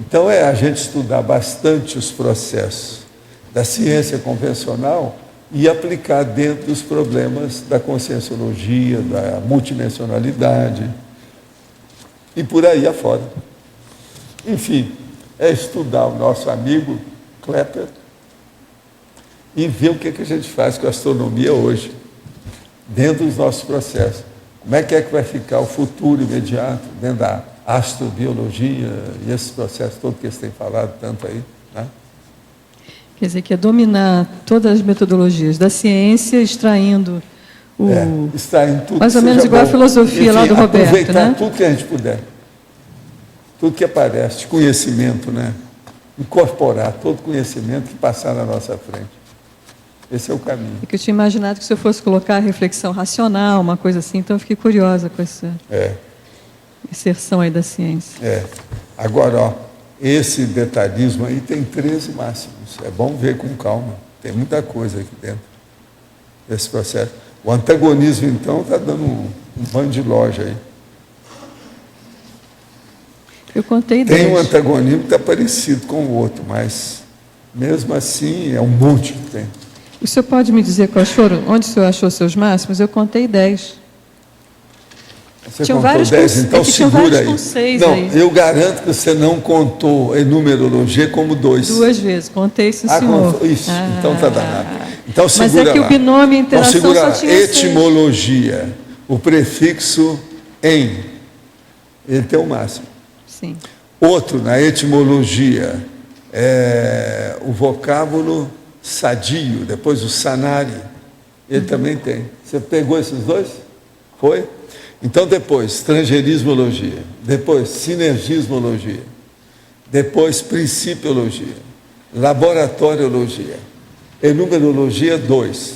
Então, é a gente estudar bastante os processos da ciência convencional e aplicar dentro dos problemas da conscienciologia, da multidimensionalidade e por aí afora. Enfim, é estudar o nosso amigo Kepler e ver o que a gente faz com a astronomia hoje, dentro dos nossos processos. Como é que vai ficar o futuro imediato dentro da astrobiologia e esses processos todos que eles têm falado tanto aí, né? Quer dizer, que é dominar todas as metodologias da ciência, extraindo extraindo tudo mais ou menos igual a filosofia. Enfim, lá do Roberto, aproveitar, né? tudo que a gente puder, tudo que aparece de conhecimento, né? Incorporar todo conhecimento que passar na nossa frente. Esse é o caminho. É que eu tinha imaginado que se eu fosse colocar a reflexão racional, uma coisa assim, então eu fiquei curiosa com essa inserção aí da ciência. Agora, ó, esse detalhismo aí tem 13 máximos. É bom ver com calma. Tem muita coisa aqui dentro desse processo. O antagonismo, então, está dando um banho de loja aí. Eu contei 10. Tem um antagonismo que está parecido com o outro, mas, mesmo assim, é um monte que tem. O senhor pode me dizer quais foram? Onde o senhor achou seus máximos? Eu contei 10. Você contou 10, então segura aí. 6 não, aí. Eu garanto que você não contou em numerologia como 2. 2 vezes, contei isso, senhor. Isso, então está danado. Então segura lá. Mas é que o binômio e a interação então, segura só tinha etimologia, 6. O prefixo em, ele tem o máximo. Sim. Outro, na etimologia, é o vocábulo sadio, depois o sanari, ele também tem. Você pegou esses 2? Foi? Então, depois, estrangeirismologia, depois, sinergismologia, depois, principiologia, laboratoriologia, enumerologia 2,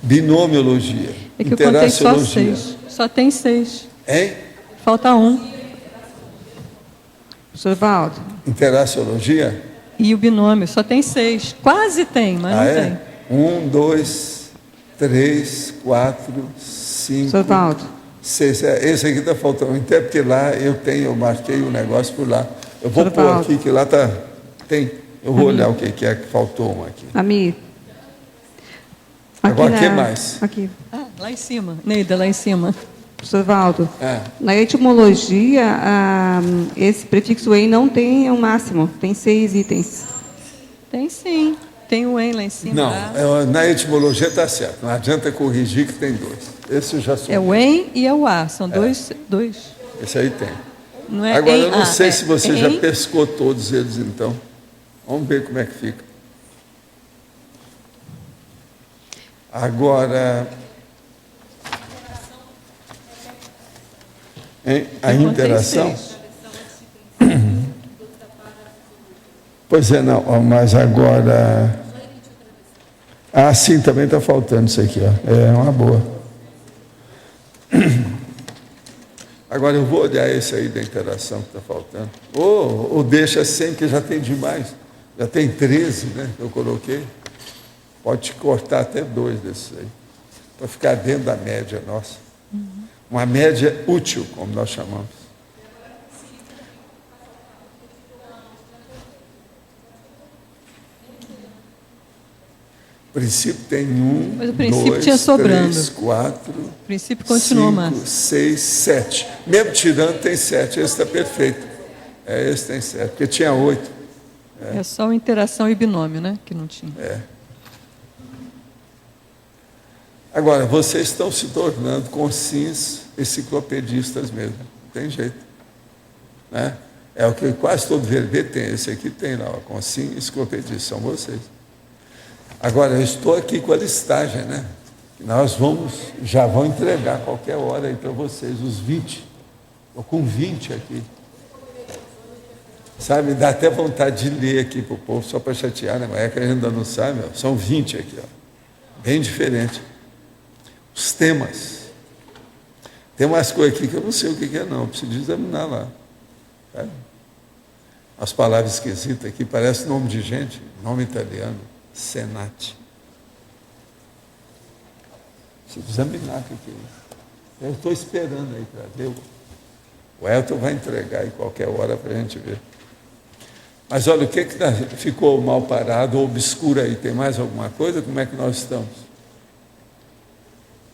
binomiologia, é que interaciologia. Eu contei só 6. Só tem 6. Hein? Falta 1. Professor Valdo. Interaciologia? E o binômio, só tem 6. Quase tem, mas não tem. 1, 2, 3, 4, 5... Professor Valdo. 6. Esse aqui está faltando. O intérprete lá, eu marquei o negócio por lá. Eu vou pôr aqui, que lá está... Tem. Eu vou olhar o que é que faltou um aqui. Ami. Agora, o que mais? Aqui. Lá em cima. Neida, lá em cima. Professor Valdo, na etimologia, esse prefixo em não tem um máximo, tem 6 itens. Tem sim, tem o em lá em cima. Não, na etimologia está certo, não adianta corrigir que tem 2. Esse eu já sou. É o em e é o a, são dois. Esse aí tem. Não é agora, em, eu não sei se você já em... pescou todos eles, então. Vamos ver como é que fica. Agora... a interação. Pois é, não, mas agora... sim, também está faltando isso aqui, ó. É uma boa. Agora eu vou olhar esse aí da interação que está faltando. Ou deixa 100, que já tem demais. Já tem 13, né, que eu coloquei. Pode cortar até 2 desses aí, para ficar dentro da média nossa. Uma média útil, como nós chamamos. O princípio tem 1, mas o princípio 2, tinha sobrando. 3, 4, o princípio continua 5, 6, 7. Mesmo tirando, tem 7. Esse está perfeito. Esse tem 7, porque tinha 8. É só interação e binômio, né? Que não tinha. Agora, vocês estão se tornando conscientes enciclopedistas mesmo. Não tem jeito. Né? É o que quase todo verbete tem. Esse aqui tem lá, consciência enciclopedista, são vocês. Agora, eu estou aqui com a listagem, né? Nós já vão entregar a qualquer hora aí para vocês, os 20. Estou com 20 aqui. Sabe, dá até vontade de ler aqui para o povo, só para chatear, né? Mas é que a gente ainda não sabe, ó. São 20 aqui, ó. Bem diferente. Os temas. Tem umas coisas aqui que eu não sei o que é, não. Eu preciso examinar lá. Tá? As palavras esquisitas aqui, parece nome de gente, nome italiano. Senati. Preciso examinar o que é isso. Eu estou esperando aí para ver. O Elton vai entregar em qualquer hora para a gente ver. Mas olha, o que ficou mal parado ou obscuro aí? Tem mais alguma coisa? Como é que nós estamos?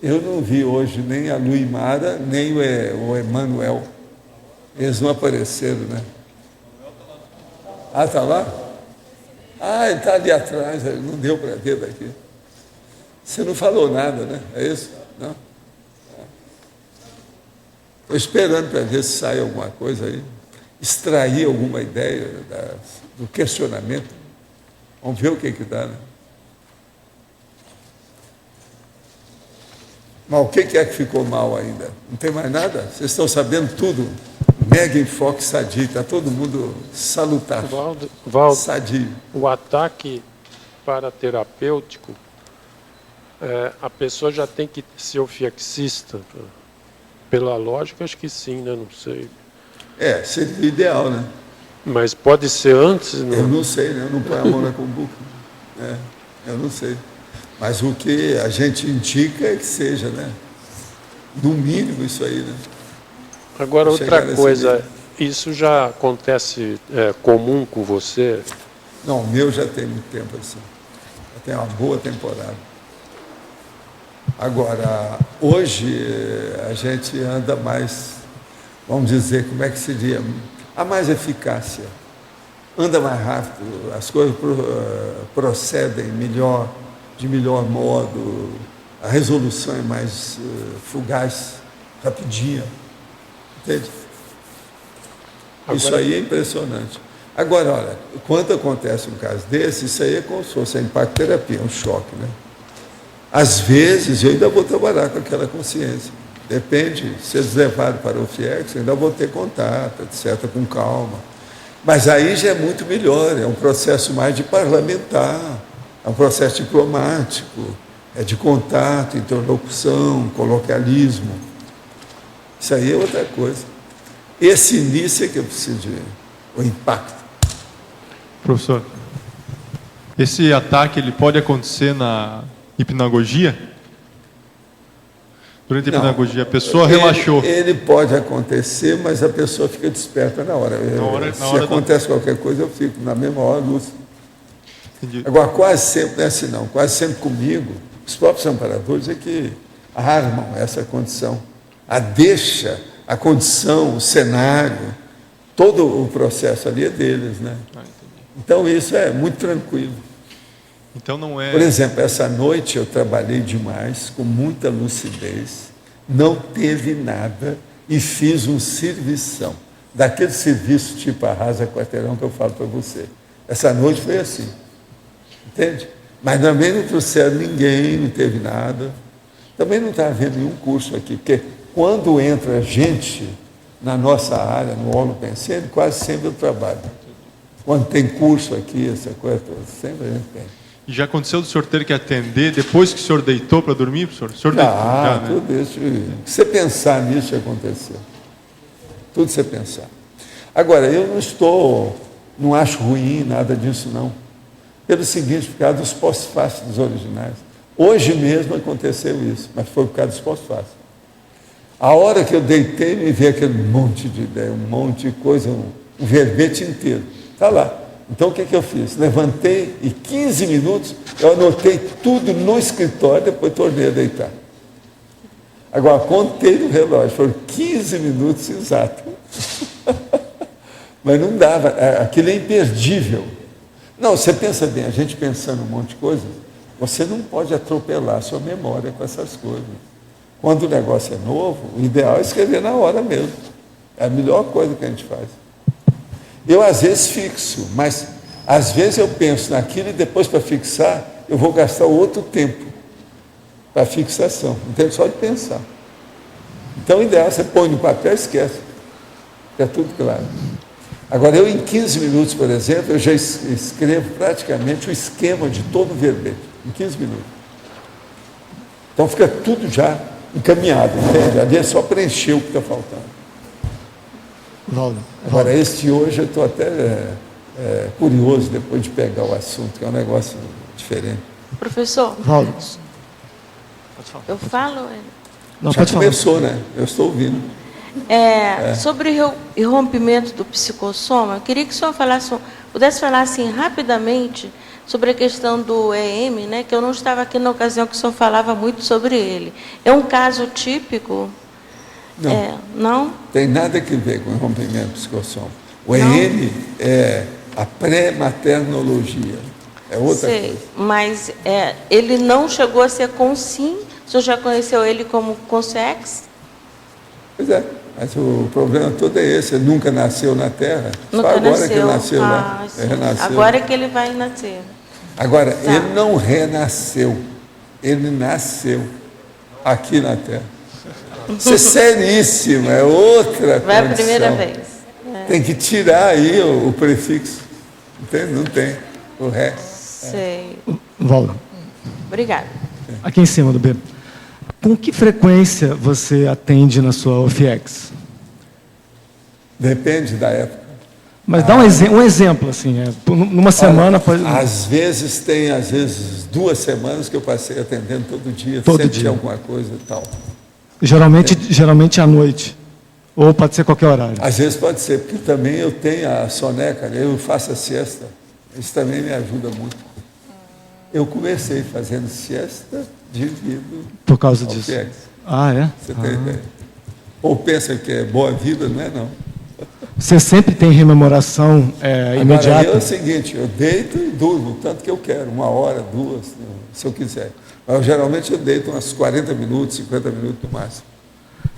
Eu não vi hoje nem a Luimara, nem o Emanuel. Eles não apareceram, né? Ah, está lá? Ah, ele está ali atrás, não deu para ver daqui. Você não falou nada, né? É isso? Não? Estou esperando para ver se sai alguma coisa aí. Extrair alguma ideia do questionamento. Vamos ver o que dá, né? Mas o que é que ficou mal ainda? Não tem mais nada? Vocês estão sabendo tudo? Mega enfoque sadio, está todo mundo salutar. Valdo, sadio. O ataque paraterapêutico, a pessoa já tem que ser ofiaxista. Pela lógica, acho que sim, né? Não sei. Seria o ideal, né? Mas pode ser antes? Não? Eu não sei, né? Eu não ponho a mão na cumbuca. Eu não sei. Mas o que a gente indica é que seja, né? No mínimo isso aí, né? Agora, outra coisa, isso já acontece comum com você? Não, o meu já tem muito tempo assim. Já tem uma boa temporada. Agora, hoje a gente anda mais, vamos dizer, como é que seria? Há mais eficácia. Anda mais rápido, as coisas procedem melhor, de melhor modo, a resolução é mais fugaz, rapidinha. Entende? Isso aí é impressionante. Agora, olha, quando acontece um caso desse, isso aí é como se fosse a impactoterapia, um choque, né? Às vezes, eu ainda vou trabalhar com aquela consciência. Depende, se eles levarem para o FIEX, eu ainda vou ter contato, etc., com calma. Mas aí já é muito melhor, é um processo mais de parlamentar, é um processo diplomático, é de contato, interlocução, coloquialismo. Isso aí é outra coisa. Esse início é que eu preciso de o impacto. Professor, esse ataque ele pode acontecer na hipnagogia? Durante a hipnagogia, a pessoa relaxou. Ele pode acontecer, mas a pessoa fica desperta na hora. Se acontece qualquer coisa, eu fico na mesma hora, lúcido. Agora, quase sempre não é assim, não. Quase sempre comigo, os próprios amparadores é que armam essa condição. A deixa, a condição, o cenário, todo o processo ali é deles, né? Então, isso é muito tranquilo. Então não é... Por exemplo, essa noite eu trabalhei demais, com muita lucidez, não teve nada e fiz um servição. Daquele serviço tipo arrasa quarteirão que eu falo para você. Essa noite foi assim. Entende? Mas também não trouxeram ninguém, não teve nada. Também não está havendo nenhum curso aqui, porque quando entra gente na nossa área, no Holopensene, quase sempre eu trabalho. Quando tem curso aqui, essa coisa toda, sempre a gente tem. E já aconteceu do senhor ter que atender depois que o senhor deitou para dormir, professor? O senhor deitou, já, né? Tudo isso. Se você pensar nisso, já aconteceu. Tudo você pensar. Agora, eu não acho ruim nada disso, não. Pelo seguinte, por causa dos pós-fáceis dos originais. Hoje mesmo aconteceu isso, mas foi por causa dos pós-fáceis. A hora que eu deitei, me veio aquele monte de ideia, um monte de coisa, um verbete inteiro. Está lá. Então, o que eu fiz? Levantei e 15 minutos, eu anotei tudo no escritório, depois tornei a deitar. Agora, contei no relógio, foram 15 minutos exatos. Mas não dava, aquilo é imperdível. Não, você pensa bem, a gente pensando um monte de coisa, você não pode atropelar a sua memória com essas coisas. Quando o negócio é novo, o ideal é escrever na hora mesmo. É a melhor coisa que a gente faz. Eu, às vezes, fixo, mas, às vezes, eu penso naquilo e depois, para fixar, eu vou gastar outro tempo para fixação. Então, só de pensar. Então, o ideal, você põe no papel e esquece. É tudo claro. Agora, eu, em 15 minutos, por exemplo, eu já escrevo praticamente o esquema de todo o verbete. Em 15 minutos. Então, fica tudo já encaminhado, entende? Ali é só preencher o que está faltando. Agora, este hoje eu estou até curioso depois de pegar o assunto, que é um negócio diferente. Professor, eu falo... Não, já começou, né? Eu estou ouvindo. Sobre o rompimento do psicossoma, eu queria que o senhor pudesse falar assim rapidamente sobre a questão do EM, né, que eu não estava aqui na ocasião que o senhor falava muito sobre ele. É um caso típico? Não. Não? Tem nada a ver com o rompimento psicossoma. O EM é a pré-maternologia. É outra coisa. Mas ele não chegou a ser consim? O senhor já conheceu ele como consex? Pois é, mas o problema todo é esse. Ele nunca nasceu na Terra. Nunca Só agora nasceu. que ele nasceu lá. Renasceu. Agora é que ele vai nascer. Agora, ele não renasceu. Ele nasceu aqui na Terra. Isso é seríssimo, é outra Vai condição. a primeira vez. Tem que tirar aí o prefixo. Não tem. O ré. Sei. Valdo. Obrigada. Aqui em cima do B. Com que frequência você atende na sua OFIEX? Depende da época. Mas dá um exemplo, assim, numa semana... Às vezes tem, 2 semanas que eu passei atendendo todo dia. Sempre tinha alguma coisa e tal. Geralmente à noite. Ou pode ser qualquer horário? Às vezes pode ser, porque também eu tenho a soneca, eu faço a siesta. Isso também me ajuda muito. Eu comecei fazendo siesta devido por causa disso. FIEX. Você tem ideia. Ou pensa que é boa vida, não é não. Você sempre tem rememoração imediata? Agora, é o seguinte, eu deito e durmo, tanto que eu quero, 1 hora, 2, se eu quiser. Mas geralmente eu deito umas 40 minutos, 50 minutos no máximo.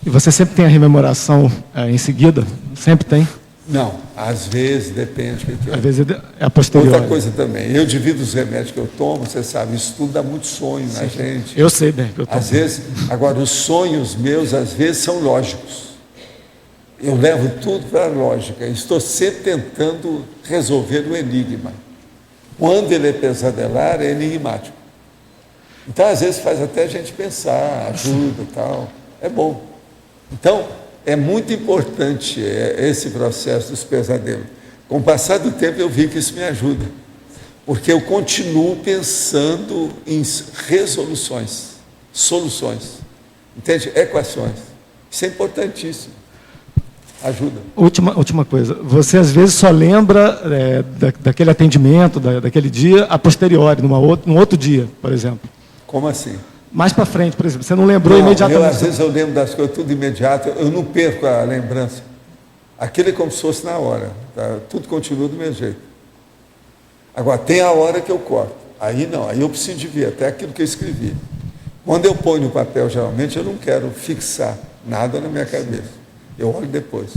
E você sempre tem a rememoração em seguida? Sempre tem? Não, às vezes depende. Às vezes é a posteriori. Outra coisa também, eu divido os remédios que eu tomo, você sabe, isso tudo dá muito sonho na gente. Eu sei bem que eu tomo. Às vezes, agora os sonhos meus, às vezes, são lógicos. Eu levo tudo para a lógica, estou sempre tentando resolver o enigma. Quando ele é pesadelar, é enigmático. Então, às vezes, faz até a gente pensar, ajuda e tal. É bom. Então, é muito importante esse processo dos pesadelos. Com o passar do tempo, eu vi que isso me ajuda. Porque eu continuo pensando em resoluções, soluções. Entende? Equações. Isso é importantíssimo. Ajuda. Última coisa. Você, às vezes, só lembra daquele atendimento, daquele dia, a posteriori, num outro dia, por exemplo. Como assim? Mais para frente, por exemplo. Você não lembrou imediatamente? Às vezes eu lembro das coisas tudo imediato, eu não perco a lembrança. Aquilo é como se fosse na hora. Tá? Tudo continua do mesmo jeito. Agora, tem a hora que eu corto. Aí não, aí eu preciso de ver até aquilo que eu escrevi. Quando eu ponho no papel, geralmente, eu não quero fixar nada na minha cabeça. Eu olho depois.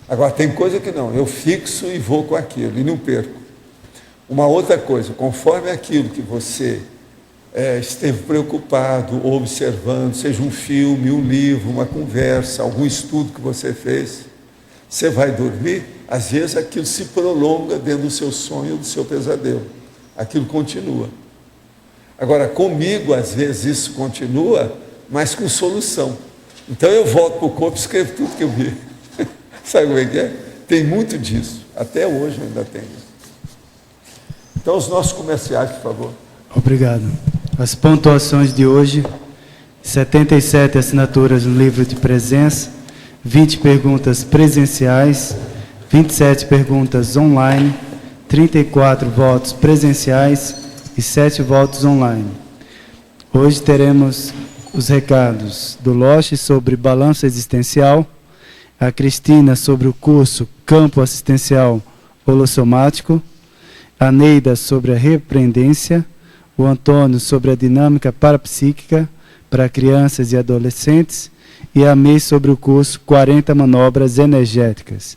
Agora, tem coisa que não, eu fixo e vou com aquilo, e não perco. Uma outra coisa, conforme aquilo que você esteve preocupado, observando, seja um filme, um livro, uma conversa, algum estudo que você fez, você vai dormir, às vezes aquilo se prolonga dentro do seu sonho, do seu pesadelo. Aquilo continua. Agora, comigo, às vezes, isso continua, mas com solução. Então, eu volto para o corpo e escrevo tudo que eu vi. Sabe como é que é? Tem muito disso. Até hoje ainda tem isso. Então, os nossos comerciais, por favor. Obrigado. As pontuações de hoje: 77 assinaturas no livro de presença, 20 perguntas presenciais, 27 perguntas online, 34 votos presenciais e 7 votos online. Hoje teremos os recados do Loche sobre balanço existencial, a Cristina sobre o curso Campo Assistencial Holossomático, a Neida sobre a repreendência, o Antônio sobre a dinâmica parapsíquica para crianças e adolescentes e a May sobre o curso 40 manobras energéticas.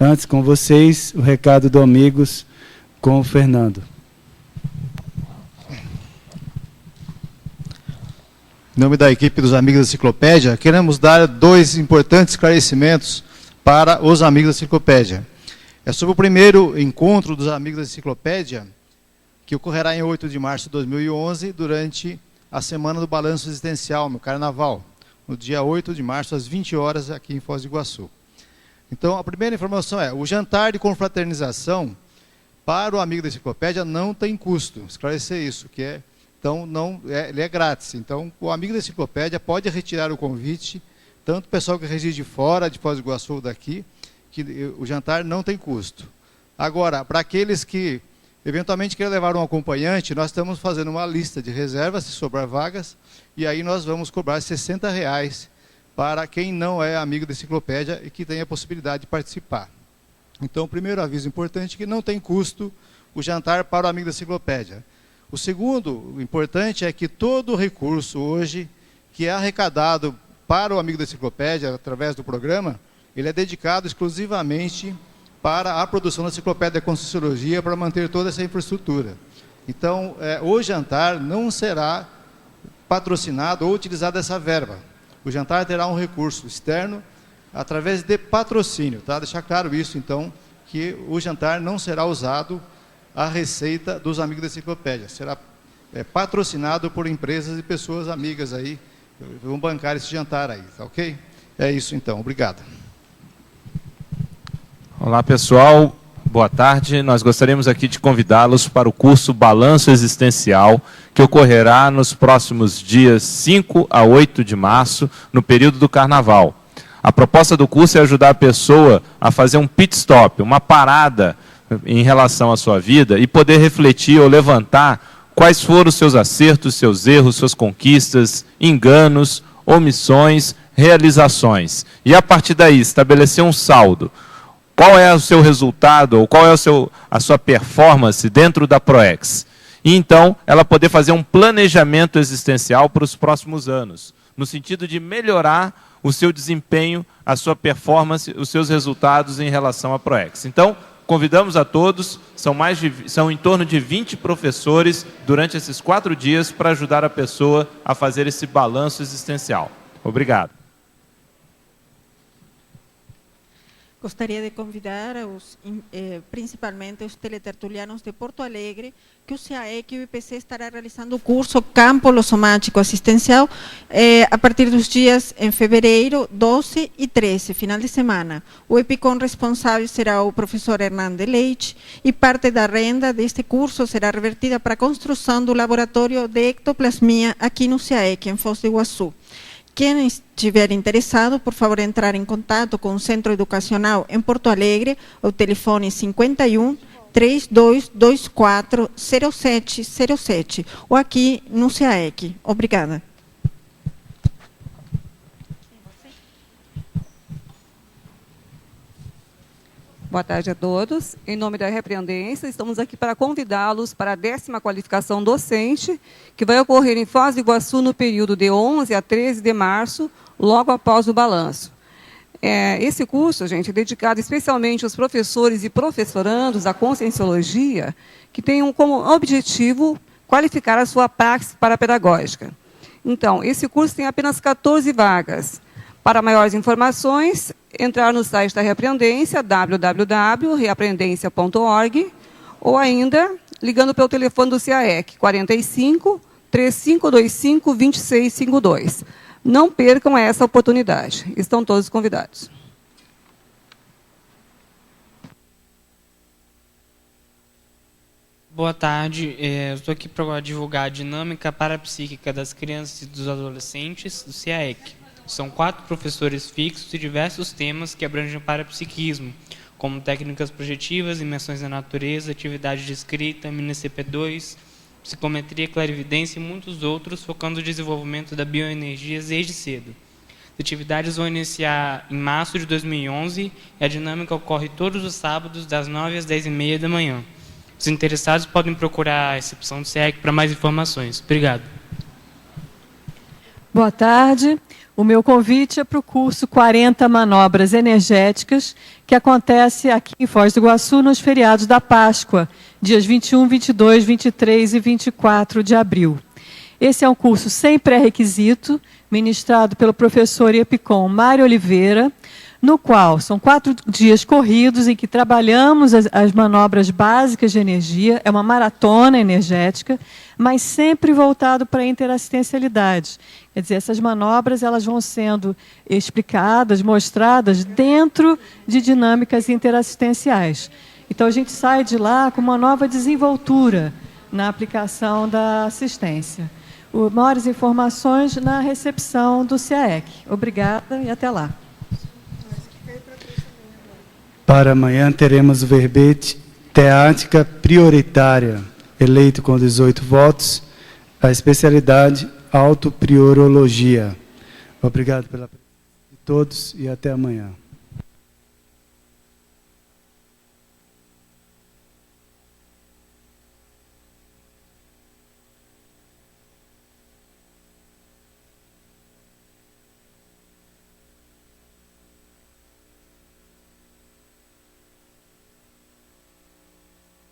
Antes com vocês, o recado do Amigos com o Fernando. Em nome da equipe dos Amigos da Enciclopédia, queremos dar 2 importantes esclarecimentos para os Amigos da Enciclopédia. É sobre o primeiro encontro dos Amigos da Enciclopédia, que ocorrerá em 8 de março de 2011, durante a Semana do Balanço Existencial, no Carnaval, no dia 8 de março, às 20 horas, aqui em Foz do Iguaçu. Então, a primeira informação é: o jantar de confraternização para o Amigo da Enciclopédia não tem custo. Esclarecer isso, que ele é grátis. Então, o Amigo da Enciclopédia pode retirar o convite tanto o pessoal que reside fora de Foz do Iguaçu ou daqui, que o jantar não tem custo. Agora, para aqueles que eventualmente querem levar um acompanhante, nós estamos fazendo uma lista de reservas, se sobrar vagas, e aí nós vamos cobrar R$ 60 para quem não é amigo da enciclopédia e que tem a possibilidade de participar. Então, o primeiro aviso importante é que não tem custo o jantar para o amigo da enciclopédia. O segundo importante é que todo o recurso hoje que é arrecadado para o amigo da enciclopédia, através do programa, ele é dedicado exclusivamente para a produção da enciclopédia da Conscienciologia, para manter toda essa infraestrutura. Então, o jantar não será patrocinado ou utilizado essa verba. O jantar terá um recurso externo através de patrocínio, tá? Deixar claro isso, então, que o jantar não será usado a receita dos amigos da enciclopédia, será patrocinado por empresas e pessoas amigas aí, vão bancar esse jantar aí, tá ok? É isso então, obrigado. Olá pessoal, boa tarde. Nós gostaríamos aqui de convidá-los para o curso Balanço Existencial, que ocorrerá nos próximos dias 5 a 8 de março, no período do Carnaval. A proposta do curso é ajudar a pessoa a fazer um pit stop, uma parada em relação à sua vida e poder refletir ou levantar quais foram os seus acertos, seus erros, suas conquistas, enganos, omissões, realizações. E a partir daí estabelecer um saldo. Qual é o seu resultado, ou qual é a sua performance dentro da ProEx? E então, ela poder fazer um planejamento existencial para os próximos anos, no sentido de melhorar o seu desempenho, a sua performance, os seus resultados em relação à ProEx. Então, convidamos a todos, são em torno de 20 professores durante esses 4 dias para ajudar a pessoa a fazer esse balanço existencial. Obrigado. Gostaria de convidar principalmente os teletertulianos de Porto Alegre, que o CAEC e o IPC estará realizando o curso Campo Holossomático Assistencial a partir dos dias em fevereiro, 12 e 13, final de semana. O EPICOM responsável será o professor Hernande Leite e parte da renda deste curso será revertida para a construção do laboratório de ectoplasmia aqui no CAEC, em Foz do Iguaçu. Quem estiver interessado, por favor, entrar em contato com o Centro Educacional em Porto Alegre, o telefone 51 3224 0707, ou aqui no CAEC. Obrigada. Boa tarde a todos. Em nome da Repreendência, estamos aqui para convidá-los para a 10ª qualificação docente, que vai ocorrer em Foz do Iguaçu no período de 11 a 13 de março, logo após o balanço. Esse curso, gente, é dedicado especialmente aos professores e professorandos da Conscienciologia, que tem como objetivo qualificar a sua praxis parapedagógica. Então, esse curso tem apenas 14 vagas. Para maiores informações, entrar no site da Reaprendência, www.reaprendência.org, ou ainda ligando pelo telefone do CAEC, 45 3525 2652. Não percam essa oportunidade. Estão todos convidados. Boa tarde, eu estou aqui para divulgar a dinâmica parapsíquica das crianças e dos adolescentes do CAEC. São 4 professores fixos e diversos temas que abrangem o parapsiquismo, como técnicas projetivas, imensões da natureza, atividade de escrita, MNCP2, psicometria, clarividência e muitos outros, focando o desenvolvimento da bioenergia desde cedo. As atividades vão iniciar em março de 2011 e a dinâmica ocorre todos os sábados, das 9 às 10h30 da manhã. Os interessados podem procurar a recepção do CAEC para mais informações. Obrigado. Boa tarde. O meu convite é para o curso 40 Manobras Energéticas, que acontece aqui em Foz do Iguaçu nos feriados da Páscoa, dias 21, 22, 23 e 24 de abril. Esse é um curso sem pré-requisito, ministrado pelo professor EPICOM Mário Oliveira, no qual são 4 dias corridos em que trabalhamos as manobras básicas de energia, é uma maratona energética, mas sempre voltado para a interassistencialidade. Quer dizer, essas manobras elas vão sendo explicadas, mostradas dentro de dinâmicas interassistenciais. Então, a gente sai de lá com uma nova desenvoltura na aplicação da assistência. Maiores informações na recepção do CAEC. Obrigada e até lá. Para amanhã teremos o verbete teática prioritária, eleito com 18 votos, a especialidade autopriorologia. Obrigado pela presença de todos e até amanhã.